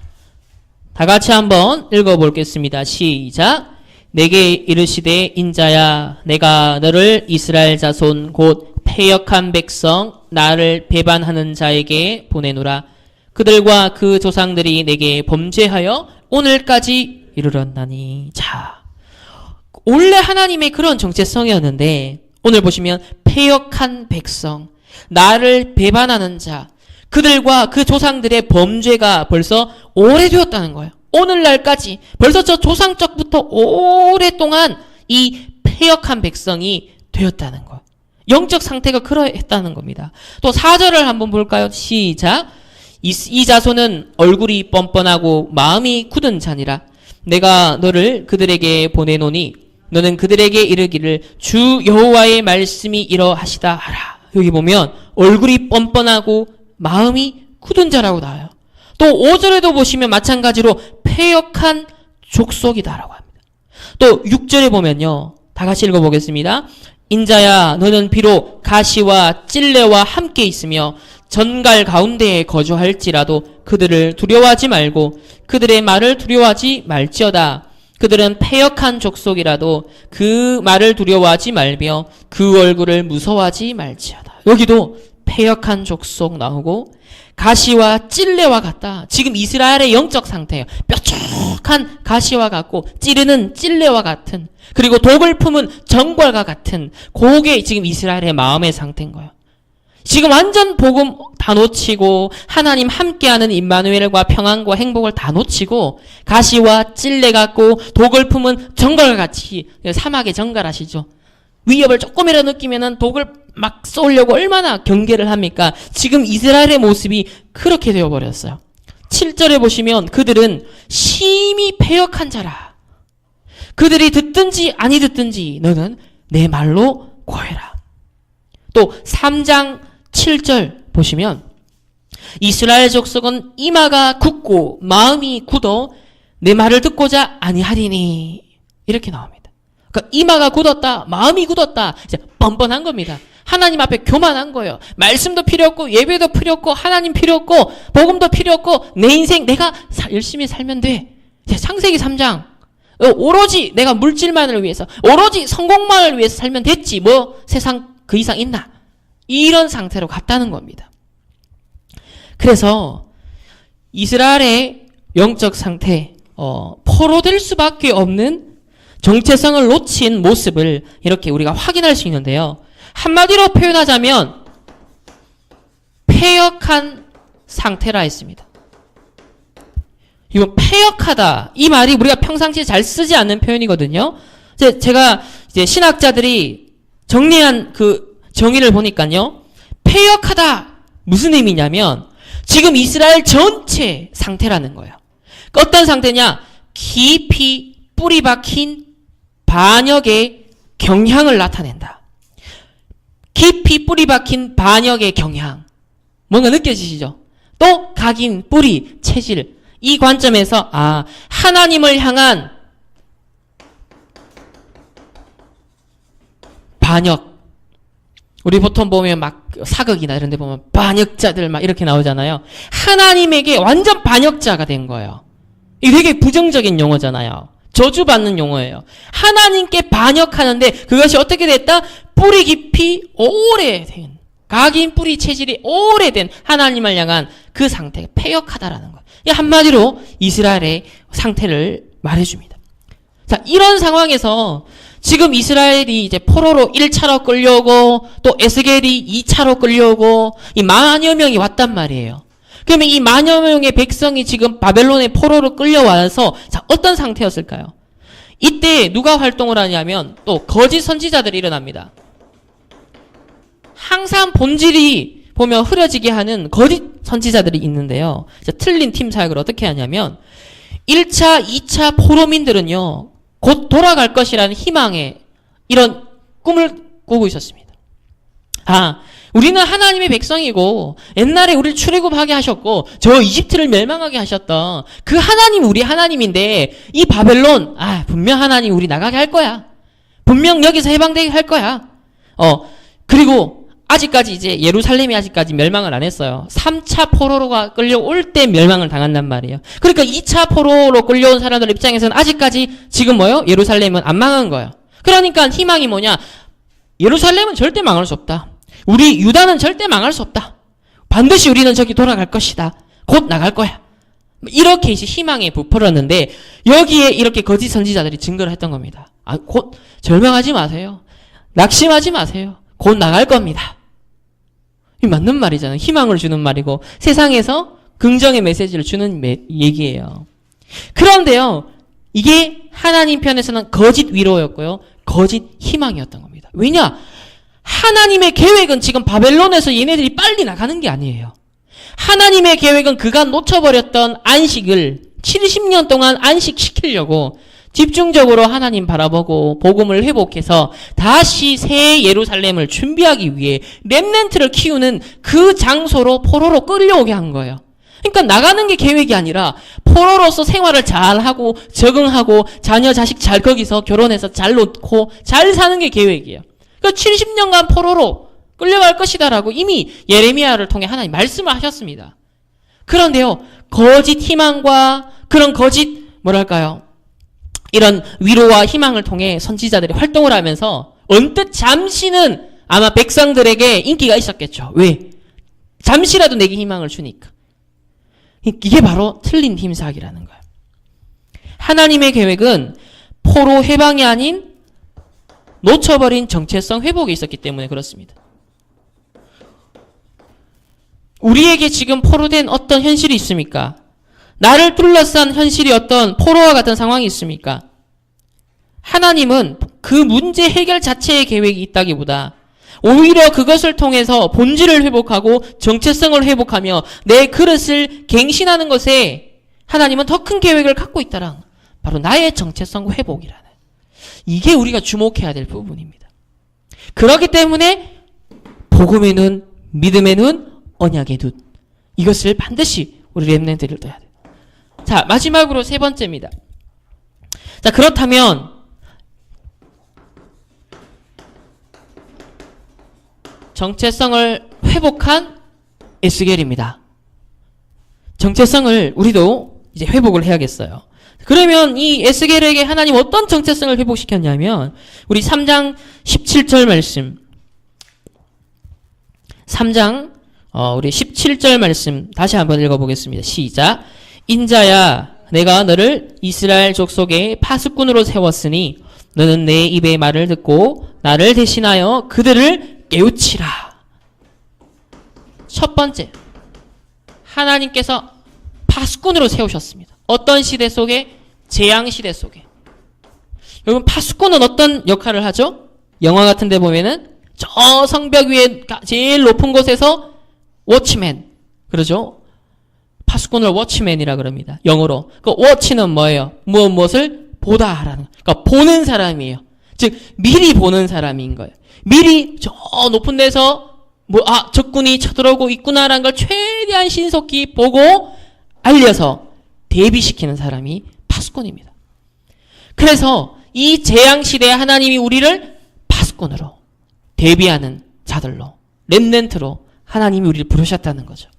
다 같이 한번 읽어보겠습니다. 시작. 내게 이르시되 인자야 내가 너를 이스라엘 자손 곧 패역한 백성 나를 배반하는 자에게 보내노라. 그들과 그 조상들이 내게 범죄하여 오늘까지 이르렀나니. 자, 원래 하나님의 그런 정체성이었는데 오늘 보시면 패역한 백성, 나를 배반하는 자, 그들과 그 조상들의 범죄가 벌써 오래되었다는 거예요. 오늘날까지 벌써 저 조상적부터 오랫동안 이 패역한 백성이 되었다는 거예요. 영적 상태가 그러했다는 겁니다. 또 4절을 한번 볼까요? 시작. 이 자손은 얼굴이 뻔뻔하고 마음이 굳은 자니라. 내가 너를 그들에게 보내노니 너는 그들에게 이르기를 주 여호와의 말씀이 이러하시다 하라. 여기 보면 얼굴이 뻔뻔하고 마음이 굳은 자라고 나와요. 또 5절에도 보시면 마찬가지로 패역한 족속이다라고 합니다. 또 6절에 보면요. 다 같이 읽어보겠습니다. 인자야 너는 비록 가시와 찔레와 함께 있으며 전갈 가운데에 거주할지라도 그들을 두려워하지 말고 그들의 말을 두려워하지 말지어다. 그들은 패역한 족속이라도 그 말을 두려워하지 말며 그 얼굴을 무서워하지 말지어다. 여기도 패역한 족속 나오고 가시와 찔레와 같다. 지금 이스라엘의 영적 상태예요. 뾰족한 가시와 같고 찌르는 찔레와 같은, 그리고 독을 품은 정벌과 같은, 그게 지금 이스라엘의 마음의 상태인 거예요. 지금 완전 복음 다 놓치고 하나님 함께하는 임마누엘과 평안과 행복을 다 놓치고 가시와 찔레 같고 독을 품은 정갈과 같이, 사막의 정갈 아시죠? 위협을 조금이라도 느끼면은 독을 막 쏘려고 얼마나 경계를 합니까? 지금 이스라엘의 모습이 그렇게 되어버렸어요. 7절에 보시면 그들은 심히 패역한 자라. 그들이 듣든지 아니 듣든지 너는 내 말로 고해라. 또 3장 7절 보시면 이스라엘 족속은 이마가 굳고 마음이 굳어 내 말을 듣고자 아니하리니. 이렇게 나옵니다. 그러니까 이마가 굳었다, 마음이 굳었다, 이제 뻔뻔한 겁니다. 하나님 앞에 교만한 거예요. 말씀도 필요 없고 예배도 필요 없고 하나님 필요 없고 복음도 필요 없고 내 인생 내가 열심히 살면 돼. 이제 창세기 3장 오로지 내가 물질만을 위해서, 오로지 성공만을 위해서 살면 됐지, 뭐 세상 그 이상 있나, 이런 상태로 갔다는 겁니다. 그래서 이스라엘의 영적 상태, 포로될 수밖에 없는 정체성을 놓친 모습을 이렇게 우리가 확인할 수 있는데요. 한마디로 표현하자면 패역한 상태라 했습니다. 이거 패역하다, 이 말이 우리가 평상시에 잘 쓰지 않는 표현이거든요. 제가 이제 신학자들이 정리한 그 정의를 보니까요, 패역하다 무슨 의미냐면 지금 이스라엘 전체 상태라는 거예요. 어떤 상태냐? 깊이 뿌리 박힌 반역의 경향을 나타낸다. 깊이 뿌리 박힌 반역의 경향. 뭔가 느껴지시죠? 또 각인, 뿌리, 체질. 이 관점에서 하나님을 향한 반역. 우리 보통 보면 막 사극이나 이런 데 보면 반역자들 막 이렇게 나오잖아요. 하나님에게 완전 반역자가 된 거예요. 이게 되게 부정적인 용어잖아요. 저주받는 용어예요. 하나님께 반역하는데 그것이 어떻게 됐다? 뿌리 깊이 오래된, 각인 뿌리 체질이 오래된 하나님을 향한 그 상태가 패역하다라는 거예요. 한마디로 이스라엘의 상태를 말해줍니다. 자, 이런 상황에서 지금 이스라엘이 이제 포로로 1차로 끌려오고 또 에스겔이 2차로 끌려오고 이 만여 명이 왔단 말이에요. 그러면 이 만여 명의 백성이 지금 바벨론의 포로로 끌려와서 자, 어떤 상태였을까요? 이때 누가 활동을 하냐면 또 거짓 선지자들이 일어납니다. 항상 본질이 보면 흐려지게 하는 거짓 선지자들이 있는데요. 틀린 팀 사역을 어떻게 하냐면 1차, 2차 포로민들은요, 곧 돌아갈 것이라는 희망에 이런 꿈을 꾸고 있었습니다. 우리는 하나님의 백성이고 옛날에 우리를 출애굽하게 하셨고 저 이집트를 멸망하게 하셨던 그 하나님 우리 하나님인데 이 바벨론 분명 하나님 우리 나가게 할 거야. 분명 여기서 해방되게 할 거야. 그리고 아직까지 이제 예루살렘이 아직까지 멸망을 안 했어요. 3차 포로로가 끌려올 때 멸망을 당한단 말이에요. 그러니까 2차 포로로 끌려온 사람들 입장에서는 아직까지 지금 뭐요? 예루살렘은 안 망한 거예요. 그러니까 희망이 뭐냐? 예루살렘은 절대 망할 수 없다. 우리 유다는 절대 망할 수 없다. 반드시 우리는 저기 돌아갈 것이다. 곧 나갈 거야. 이렇게 이제 희망에 부풀었는데 여기에 이렇게 거짓 선지자들이 증거를 했던 겁니다. 곧 절망하지 마세요. 낙심하지 마세요. 곧 나갈 겁니다. 이 맞는 말이잖아요. 희망을 주는 말이고 세상에서 긍정의 메시지를 주는 얘기예요. 그런데요. 이게 하나님 편에서는 거짓 위로였고요. 거짓 희망이었던 겁니다. 왜냐? 하나님의 계획은 지금 바벨론에서 얘네들이 빨리 나가는 게 아니에요. 하나님의 계획은 그간 놓쳐버렸던 안식을 70년 동안 안식시키려고 집중적으로 하나님 바라보고 복음을 회복해서 다시 새 예루살렘을 준비하기 위해 렘넌트를 키우는 그 장소로 포로로 끌려오게 한 거예요. 그러니까 나가는 게 계획이 아니라 포로로서 생활을 잘하고 적응하고 자녀 자식 잘 거기서 결혼해서 잘 놓고 잘 사는 게 계획이에요. 그러니까 70년간 포로로 끌려갈 것이다라고 이미 예레미야를 통해 하나님 말씀을 하셨습니다. 그런데요, 거짓 희망과 그런 거짓 이런 위로와 희망을 통해 선지자들이 활동을 하면서 언뜻 잠시는 아마 백성들에게 인기가 있었겠죠. 왜? 잠시라도 내게 희망을 주니까. 이게 바로 틀린 힘사기라는 거예요. 하나님의 계획은 포로 해방이 아닌 놓쳐버린 정체성 회복이 있었기 때문에 그렇습니다. 우리에게 지금 포로된 어떤 현실이 있습니까? 나를 둘러싼 현실이 어떤 포로와 같은 상황이 있습니까? 하나님은 그 문제 해결 자체의 계획이 있다기보다 오히려 그것을 통해서 본질을 회복하고 정체성을 회복하며 내 그릇을 갱신하는 것에 하나님은 더 큰 계획을 갖고 있다란 바로 나의 정체성 회복이라는 이게 우리가 주목해야 될 부분입니다. 그렇기 때문에 복음의 눈, 믿음의 눈, 언약의 눈 이것을 반드시 우리 렘넌트를 떠야 돼요. 자, 마지막으로 세 번째입니다. 자, 그렇다면 정체성을 회복한 에스겔입니다. 정체성을 우리도 이제 회복을 해야겠어요. 그러면 이 에스겔에게 하나님 어떤 정체성을 회복시켰냐면 우리 3장 17절 말씀 3장 우리 17절 말씀 다시 한번 읽어보겠습니다. 시작. 인자야 내가 너를 이스라엘 족속의 파수꾼으로 세웠으니 너는 내 입의 말을 듣고 나를 대신하여 그들을 깨우치라. 첫 번째, 하나님께서 파수꾼으로 세우셨습니다. 어떤 시대 속에? 재앙시대 속에. 여러분 파수꾼은 어떤 역할을 하죠? 영화 같은 데 보면은 저 성벽 위에 제일 높은 곳에서 워치맨 그러죠? 파수꾼을 워치맨이라 그럽니다. 영어로. 그 워치는 뭐예요? 무엇을 보다 하라는. 그러니까 보는 사람이에요. 즉 미리 보는 사람인 거예요. 미리 저 높은 데서 적군이 쳐들어오고 있구나라는 걸 최대한 신속히 보고 알려서 대비시키는 사람이 파수꾼입니다. 그래서 이 재앙시대에 하나님이 우리를 파수꾼으로 대비하는 자들로 렘넌트로 하나님이 우리를 부르셨다는 거죠.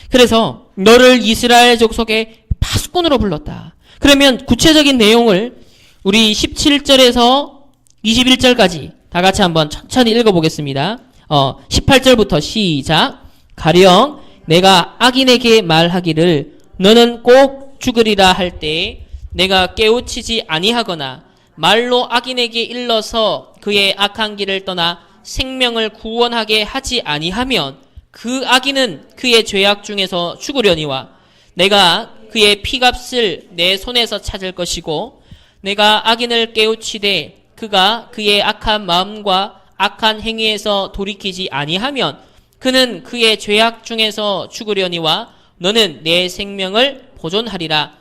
그래서 너를 이스라엘 족속의 파수꾼으로 불렀다. 그러면 구체적인 내용을 우리 17절에서 21절까지 다 같이 한번 천천히 읽어보겠습니다. 18절부터 시작. 가령 내가 악인에게 말하기를 너는 꼭 죽으리라 할 때 내가 깨우치지 아니하거나 말로 악인에게 일러서 그의 악한 길을 떠나 생명을 구원하게 하지 아니하면 그 악인은 그의 죄악 중에서 죽으려니와 내가 그의 피값을 내 손에서 찾을 것이고 내가 악인을 깨우치되 그가 그의 악한 마음과 악한 행위에서 돌이키지 아니하면 그는 그의 죄악 중에서 죽으려니와 너는 내 생명을 보존하리라.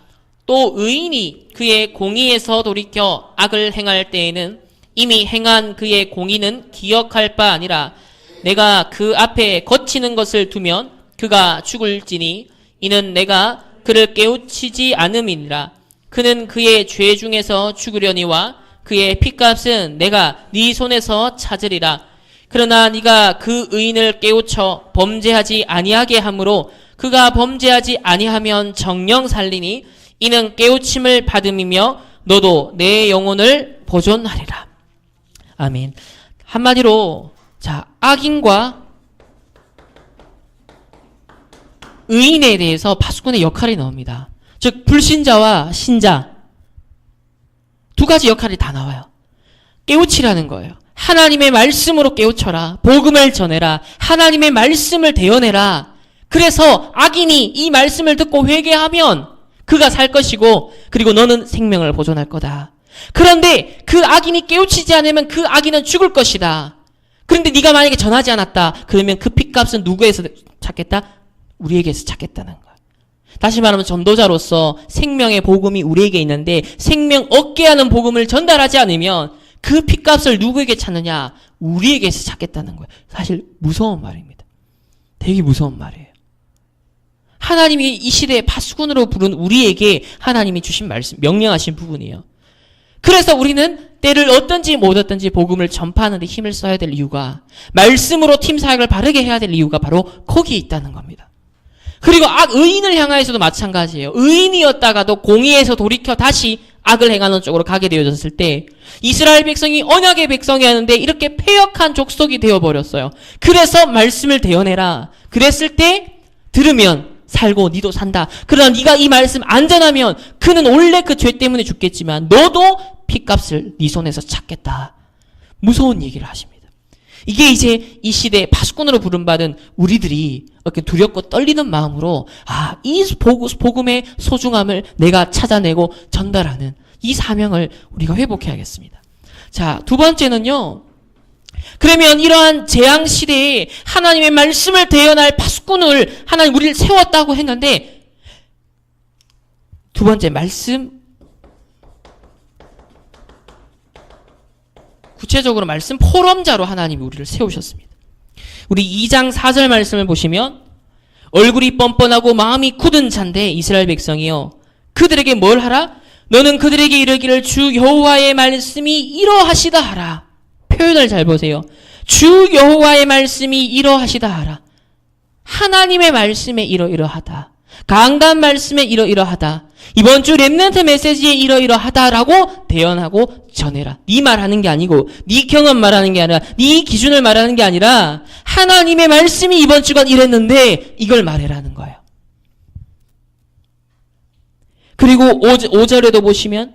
또 의인이 그의 공의에서 돌이켜 악을 행할 때에는 이미 행한 그의 공의는 기억할 바 아니라 내가 그 앞에 거치는 것을 두면 그가 죽을지니 이는 내가 그를 깨우치지 않음이니라. 그는 그의 죄 중에서 죽으려니와 그의 핏값은 내가 네 손에서 찾으리라. 그러나 네가 그 의인을 깨우쳐 범죄하지 아니하게 함으로 그가 범죄하지 아니하면 정령 살리니 이는 깨우침을 받음이며 너도 내 영혼을 보존하리라. 아멘. 한마디로 악인과 의인에 대해서 파수꾼의 역할이 나옵니다. 즉 불신자와 신자 두 가지 역할이 다 나와요. 깨우치라는 거예요. 하나님의 말씀으로 깨우쳐라. 복음을 전해라. 하나님의 말씀을 대언해라. 그래서 악인이 이 말씀을 듣고 회개하면 그가 살 것이고 그리고 너는 생명을 보존할 거다. 그런데 그 악인이 깨우치지 않으면 그 악인은 죽을 것이다. 그런데 네가 만약에 전하지 않았다. 그러면 그 핏값은 누구에서 찾겠다? 우리에게서 찾겠다는 거야. 다시 말하면 전도자로서 생명의 복음이 우리에게 있는데 생명 얻게 하는 복음을 전달하지 않으면 그 핏값을 누구에게 찾느냐? 우리에게서 찾겠다는 거예요. 사실 무서운 말입니다. 되게 무서운 말이에요. 하나님이 이 시대에 파수꾼으로 부른 우리에게 하나님이 주신 말씀, 명령하신 부분이에요. 그래서 우리는 때를 얻든지 못 얻든지 복음을 전파하는 데 힘을 써야 될 이유가 말씀으로 팀 사역을 바르게 해야 될 이유가 바로 거기에 있다는 겁니다. 그리고 의인을 향하여서도 마찬가지예요. 의인이었다가도 공의에서 돌이켜 다시 악을 행하는 쪽으로 가게 되어졌을 때 이스라엘 백성이 언약의 백성이었는데 이렇게 패역한 족속이 되어버렸어요. 그래서 말씀을 대언해라. 그랬을 때 들으면 살고 니도 산다. 그러나 네가 이 말씀 안 전하면 그는 원래 그 죄 때문에 죽겠지만 너도 핏값을 네 손에서 찾겠다. 무서운 얘기를 하십니다. 이게 이제 이 시대에 파수꾼으로 부름받은 우리들이 이렇게 두렵고 떨리는 마음으로 이 복음의 소중함을 내가 찾아내고 전달하는 이 사명을 우리가 회복해야겠습니다. 자, 두 번째는요. 그러면 이러한 재앙 시대에 하나님의 말씀을 대언할 파수꾼을 하나님 우리를 세웠다고 했는데 두 번째 말씀 구체적으로 말씀 포럼자로 하나님이 우리를 세우셨습니다. 우리 2장 4절 말씀을 보시면 얼굴이 뻔뻔하고 마음이 굳은 자인데 이스라엘 백성이요 그들에게 뭘 하라? 너는 그들에게 이르기를 주 여호와의 말씀이 이러하시다 하라. 표현을 잘 보세요. 주 여호와의 말씀이 이러하시다 하라. 하나님의 말씀에 이러이러하다. 강단 말씀에 이러이러하다. 이번 주 렘넌트 메시지에 이러이러하다라고 대언하고 전해라. 네 말하는 게 아니고 네 경험 말하는 게 아니라 네 기준을 말하는 게 아니라 하나님의 말씀이 이번 주간 이랬는데 이걸 말해라는 거예요. 그리고 5절에도 보시면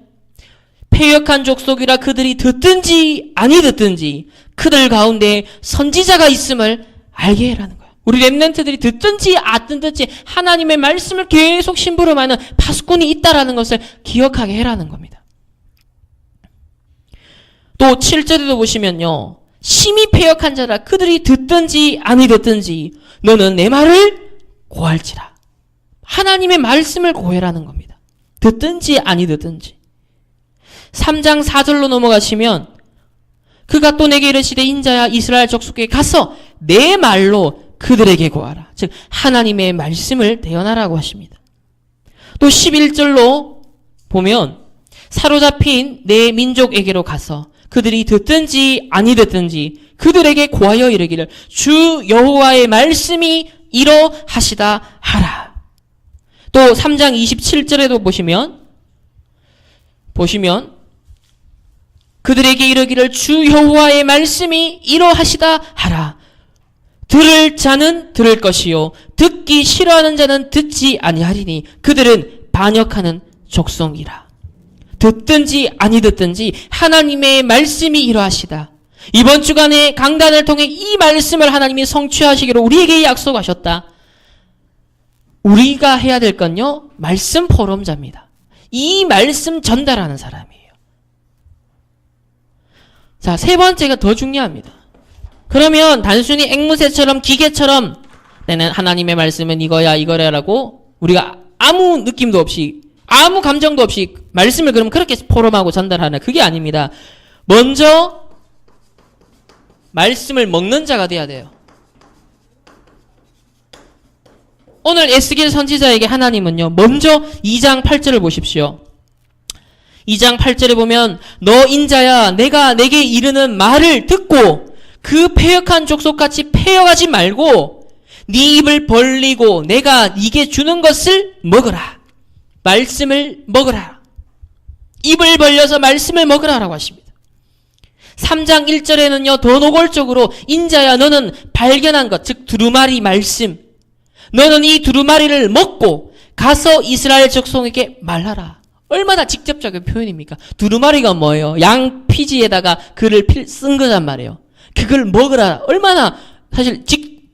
패역한 족속이라 그들이 듣든지 아니 듣든지 그들 가운데 선지자가 있음을 알게 해라는 거예요. 우리 렘넌트들이 듣든지 안 듣든지 하나님의 말씀을 계속 심부름하는 파수꾼이 있다라는 것을 기억하게 해라는 겁니다. 또 7절에도 보시면요. 심히 패역한 자라 그들이 듣든지 아니 듣든지 너는 내 말을 고할지라. 하나님의 말씀을 고해라는 겁니다. 듣든지 아니 듣든지. 3장 4절로 넘어가시면 그가 또 내게 이르시되 인자야 이스라엘 족속에 가서 내 말로 그들에게 고하라. 즉 하나님의 말씀을 대언하라고 하십니다. 또 11절로 보면 사로잡힌 내 민족에게로 가서 그들이 듣든지 아니 듣든지 그들에게 고하여 이르기를 주 여호와의 말씀이 이러하시다 하라. 또 3장 27절에도 보시면 그들에게 이르기를 주 여호와의 말씀이 이러하시다 하라. 들을 자는 들을 것이요 듣기 싫어하는 자는 듣지 아니하리니 그들은 반역하는 족속이라. 듣든지 아니 듣든지 하나님의 말씀이 이러하시다. 이번 주간에 강단을 통해 이 말씀을 하나님이 성취하시기로 우리에게 약속하셨다. 우리가 해야 될 건요 말씀 포럼자입니다. 이 말씀 전달하는 사람이에요. 자, 세 번째가 더 중요합니다. 그러면 단순히 앵무새처럼 기계처럼 나는 하나님의 말씀은 이거야 이거야라고 우리가 아무 느낌도 없이 아무 감정도 없이 말씀을 그럼 그렇게 포럼하고 전달하나 그게 아닙니다. 먼저 말씀을 먹는 자가 돼야 돼요. 오늘 에스겔 선지자에게 하나님은요, 먼저 2장 8절을 보십시오. 2장 8절에 보면 너 인자야 내가 내게 이르는 말을 듣고 그 패역한 족속같이 패역하지 말고 네 입을 벌리고 내가 네게 주는 것을 먹으라. 말씀을 먹으라. 입을 벌려서 말씀을 먹으라라고 하십니다. 3장 1절에는요, 더 노골적으로 인자야 너는 발견한 것, 즉 두루마리 말씀, 너는 이 두루마리를 먹고 가서 이스라엘 족속에게 말하라. 얼마나 직접적인 표현입니까? 두루마리가 뭐예요? 양 피지에다가 글을 쓴 거란 말이에요. 그걸 먹으라. 얼마나 사실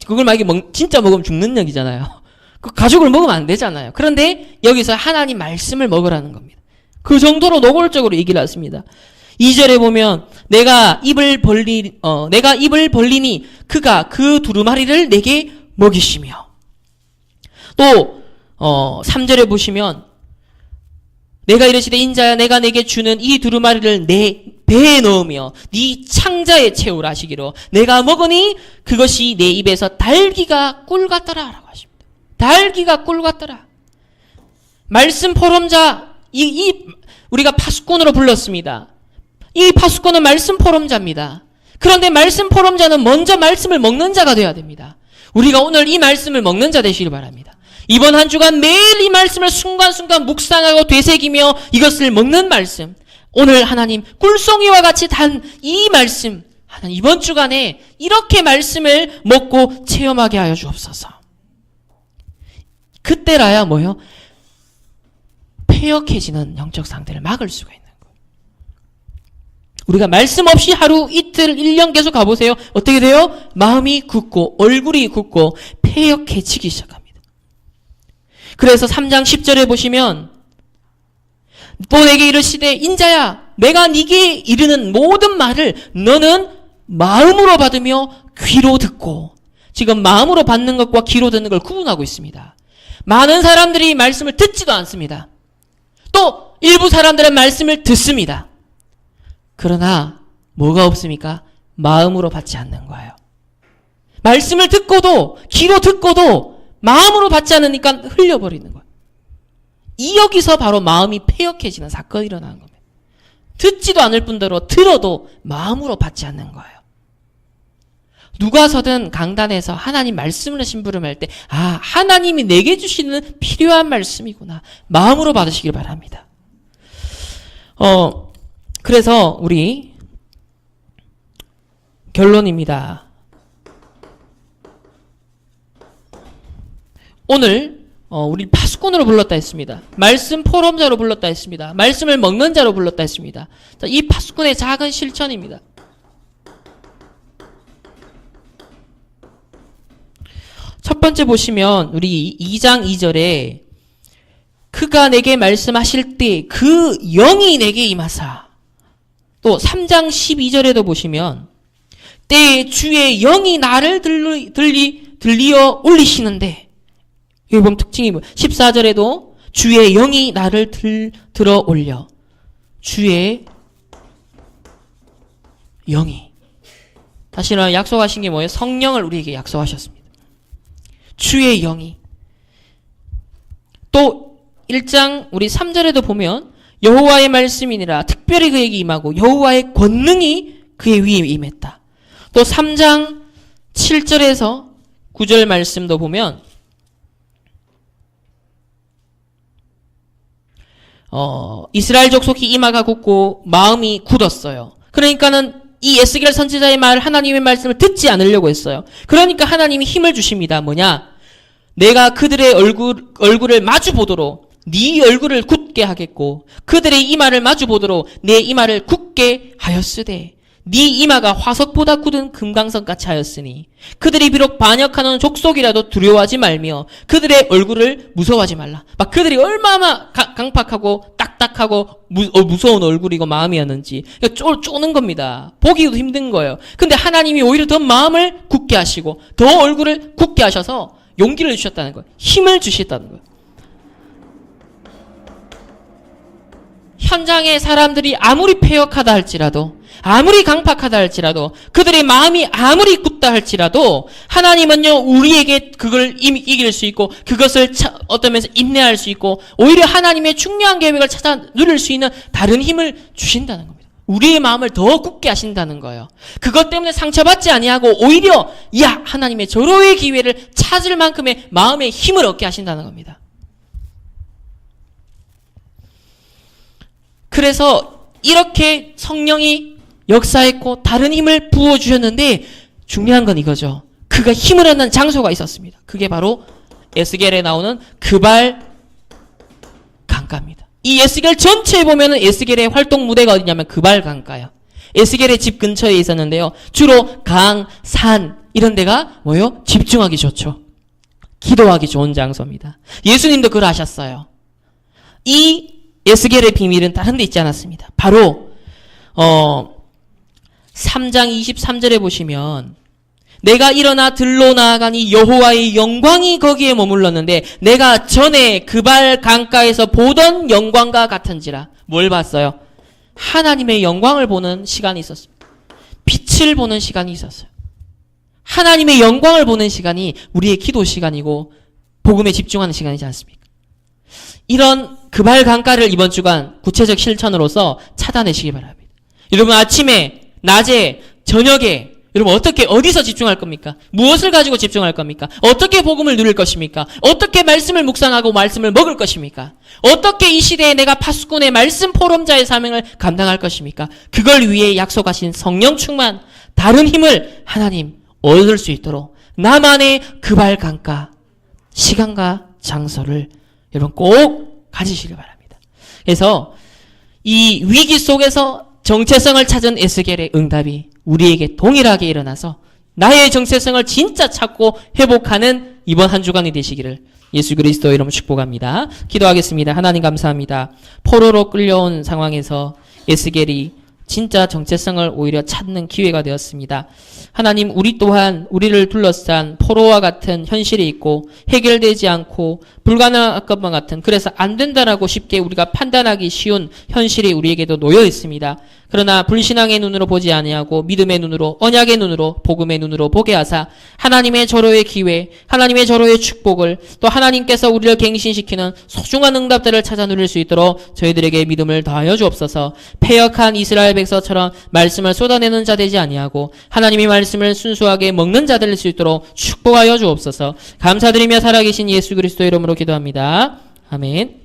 그걸 만약에 진짜 먹으면 죽는 얘기잖아요. 그 가죽을 먹으면 안 되잖아요. 그런데 여기서 하나님 말씀을 먹으라는 겁니다. 그 정도로 노골적으로 얘기를 했습니다. 2절에 보면 내가 입을 벌리니 그가 그 두루마리를 내게 먹이시며, 또 3절에 보시면 내가 이르시되 인자야 내가 내게 주는 이 두루마리를 내 배에 넣으며 네 창자에 채우라 하시기로 내가 먹으니 그것이 내 입에서 달기가 꿀 같더라 라고 하십니다. 달기가 꿀 같더라. 말씀 포럼자, 우리가 파수꾼으로 불렀습니다. 이 파수꾼은 말씀 포럼자입니다. 그런데 말씀 포럼자는 먼저 말씀을 먹는 자가 되어야 됩니다. 우리가 오늘 이 말씀을 먹는 자 되시길 바랍니다. 이번 한 주간 매일 이 말씀을 순간순간 묵상하고 되새기며 이것을 먹는 말씀, 오늘 하나님 꿀송이와 같이 단 이 말씀, 하나님 이번 주간에 이렇게 말씀을 먹고 체험하게 하여 주옵소서. 그때라야 뭐요? 패역해지는 영적 상태를 막을 수가 있는 거예요. 우리가 말씀 없이 하루, 이틀, 1년 계속 가보세요. 어떻게 돼요? 마음이 굳고 얼굴이 굳고 패역해지기 시작합니다. 그래서 3장 10절에 보시면 또 내게 이르시되 인자야 내가 네게 이르는 모든 말을 너는 마음으로 받으며 귀로 듣고, 지금 마음으로 받는 것과 귀로 듣는 걸 구분하고 있습니다. 많은 사람들이 말씀을 듣지도 않습니다. 또 일부 사람들은 말씀을 듣습니다. 그러나 뭐가 없습니까? 마음으로 받지 않는 거예요. 말씀을 듣고도 귀로 듣고도 마음으로 받지 않으니까 흘려버리는 거예요. 여기서 바로 마음이 패역해지는 사건이 일어나는 겁니다. 듣지도 않을 뿐더러 들어도 마음으로 받지 않는 거예요. 누가 서든 강단에서 하나님 말씀을 심부름할 때 하나님이 내게 주시는 필요한 말씀이구나, 마음으로 받으시길 바랍니다. 그래서 우리 결론입니다. 오늘 우리 파수꾼으로 불렀다 했습니다. 말씀 포럼자로 불렀다 했습니다. 말씀을 먹는 자로 불렀다 했습니다. 자, 이 파수꾼의 작은 실천입니다. 첫 번째 보시면 우리 2장 2절에 그가 내게 말씀하실 때 그 영이 내게 임하사, 또 3장 12절에도 보시면 때에 주의 영이 나를 들리어 올리시는데, 여기 보면 특징이 뭐예요? 14절에도 주의 영이 나를 들어 올려. 주의 영이. 다시 말하면 약속하신 게 뭐예요? 성령을 우리에게 약속하셨습니다. 주의 영이. 또 1장 우리 3절에도 보면 여호와의 말씀이니라 특별히 그에게 임하고 여호와의 권능이 그의 위에 임했다. 또 3장 7절에서 9절 말씀도 보면 이스라엘 족속이 이마가 굳고 마음이 굳었어요. 그러니까는 이 에스겔 선지자의 말, 하나님의 말씀을 듣지 않으려고 했어요. 그러니까 하나님이 힘을 주십니다. 뭐냐? 내가 그들의 얼굴을 마주 보도록 네 얼굴을 굳게 하겠고 그들의 이마를 마주 보도록 내 이마를 굳게 하였으되 네 이마가 화석보다 굳은 금강석같이 하였으니 그들이 비록 반역하는 족속이라도 두려워하지 말며 그들의 얼굴을 무서워하지 말라. 막 그들이 얼마나 강팍하고 딱딱하고 무서운 얼굴이고 마음이었는지 쪼는 겁니다. 보기도 힘든 거예요. 근데 하나님이 오히려 더 마음을 굳게 하시고 더 얼굴을 굳게 하셔서 용기를 주셨다는 거예요. 힘을 주셨다는 거예요. 현장의 사람들이 아무리 패역하다 할지라도 아무리 강팍하다 할지라도 그들의 마음이 아무리 굳다 할지라도 하나님은요 우리에게 그걸 이길 수 있고 그것을 어떤 면에서 인내할 수 있고 오히려 하나님의 중요한 계획을 찾아 누릴 수 있는 다른 힘을 주신다는 겁니다. 우리의 마음을 더 굳게 하신다는 거예요. 그것 때문에 상처받지 아니하고 오히려 하나님의 절호의 기회를 찾을 만큼의 마음의 힘을 얻게 하신다는 겁니다. 그래서 이렇게 성령이 역사했고 다른 힘을 부어주셨는데 중요한 건 이거죠. 그가 힘을 얻는 장소가 있었습니다. 그게 바로 에스겔에 나오는 그발 강가입니다. 이 에스겔 전체에 보면은 에스겔의 활동 무대가 어디냐면 그발 강가예요. 에스겔의 집 근처에 있었는데요. 주로 강, 산 이런 데가 뭐요? 집중하기 좋죠. 기도하기 좋은 장소입니다. 예수님도 그러하셨어요. 이 에스겔의 비밀은 다른 데 있지 않았습니다. 바로 3장 23절에 보시면 내가 일어나 들로 나아가니 여호와의 영광이 거기에 머물렀는데 내가 전에 그발 강가에서 보던 영광과 같은지라. 뭘 봤어요? 하나님의 영광을 보는 시간이 있었습니다. 빛을 보는 시간이 있었어요. 하나님의 영광을 보는 시간이 우리의 기도 시간이고 복음에 집중하는 시간이지 않습니까? 이런 그발 강가를 이번 주간 구체적 실천으로서 찾아내시기 바랍니다. 여러분 아침에, 낮에, 저녁에 여러분 어디서 집중할 겁니까? 무엇을 가지고 집중할 겁니까? 어떻게 복음을 누릴 것입니까? 어떻게 말씀을 묵상하고 말씀을 먹을 것입니까? 어떻게 이 시대에 내가 파수꾼의 말씀 포럼자의 사명을 감당할 것입니까? 그걸 위해 약속하신 성령 충만, 다른 힘을 하나님 얻을 수 있도록 나만의 그발 강가, 시간과 장소를 여러분 꼭 가지시길 바랍니다. 그래서 이 위기 속에서 정체성을 찾은 에스겔의 응답이 우리에게 동일하게 일어나서 나의 정체성을 진짜 찾고 회복하는 이번 한 주간이 되시기를 예수 그리스도의 이름으로 축복합니다. 기도하겠습니다. 하나님 감사합니다. 포로로 끌려온 상황에서 에스겔이 진짜 정체성을 오히려 찾는 기회가 되었습니다. 하나님, 우리 또한 우리를 둘러싼 포로와 같은 현실이 있고 해결되지 않고 불가능한 것만 같은, 그래서 안 된다라고 쉽게 우리가 판단하기 쉬운 현실이 우리에게도 놓여 있습니다. 그러나 불신앙의 눈으로 보지 아니하고 믿음의 눈으로, 언약의 눈으로, 복음의 눈으로 보게 하사 하나님의 절호의 기회, 하나님의 절호의 축복을, 또 하나님께서 우리를 갱신시키는 소중한 응답들을 찾아 누릴 수 있도록 저희들에게 믿음을 더하여 주옵소서. 패역한 이스라엘 백성처럼 말씀을 쏟아내는 자 되지 아니하고 하나님의 말씀을 순수하게 먹는 자 될 수 있도록 축복하여 주옵소서. 감사드리며 살아계신 예수 그리스도의 이름으로 기도합니다. 아멘.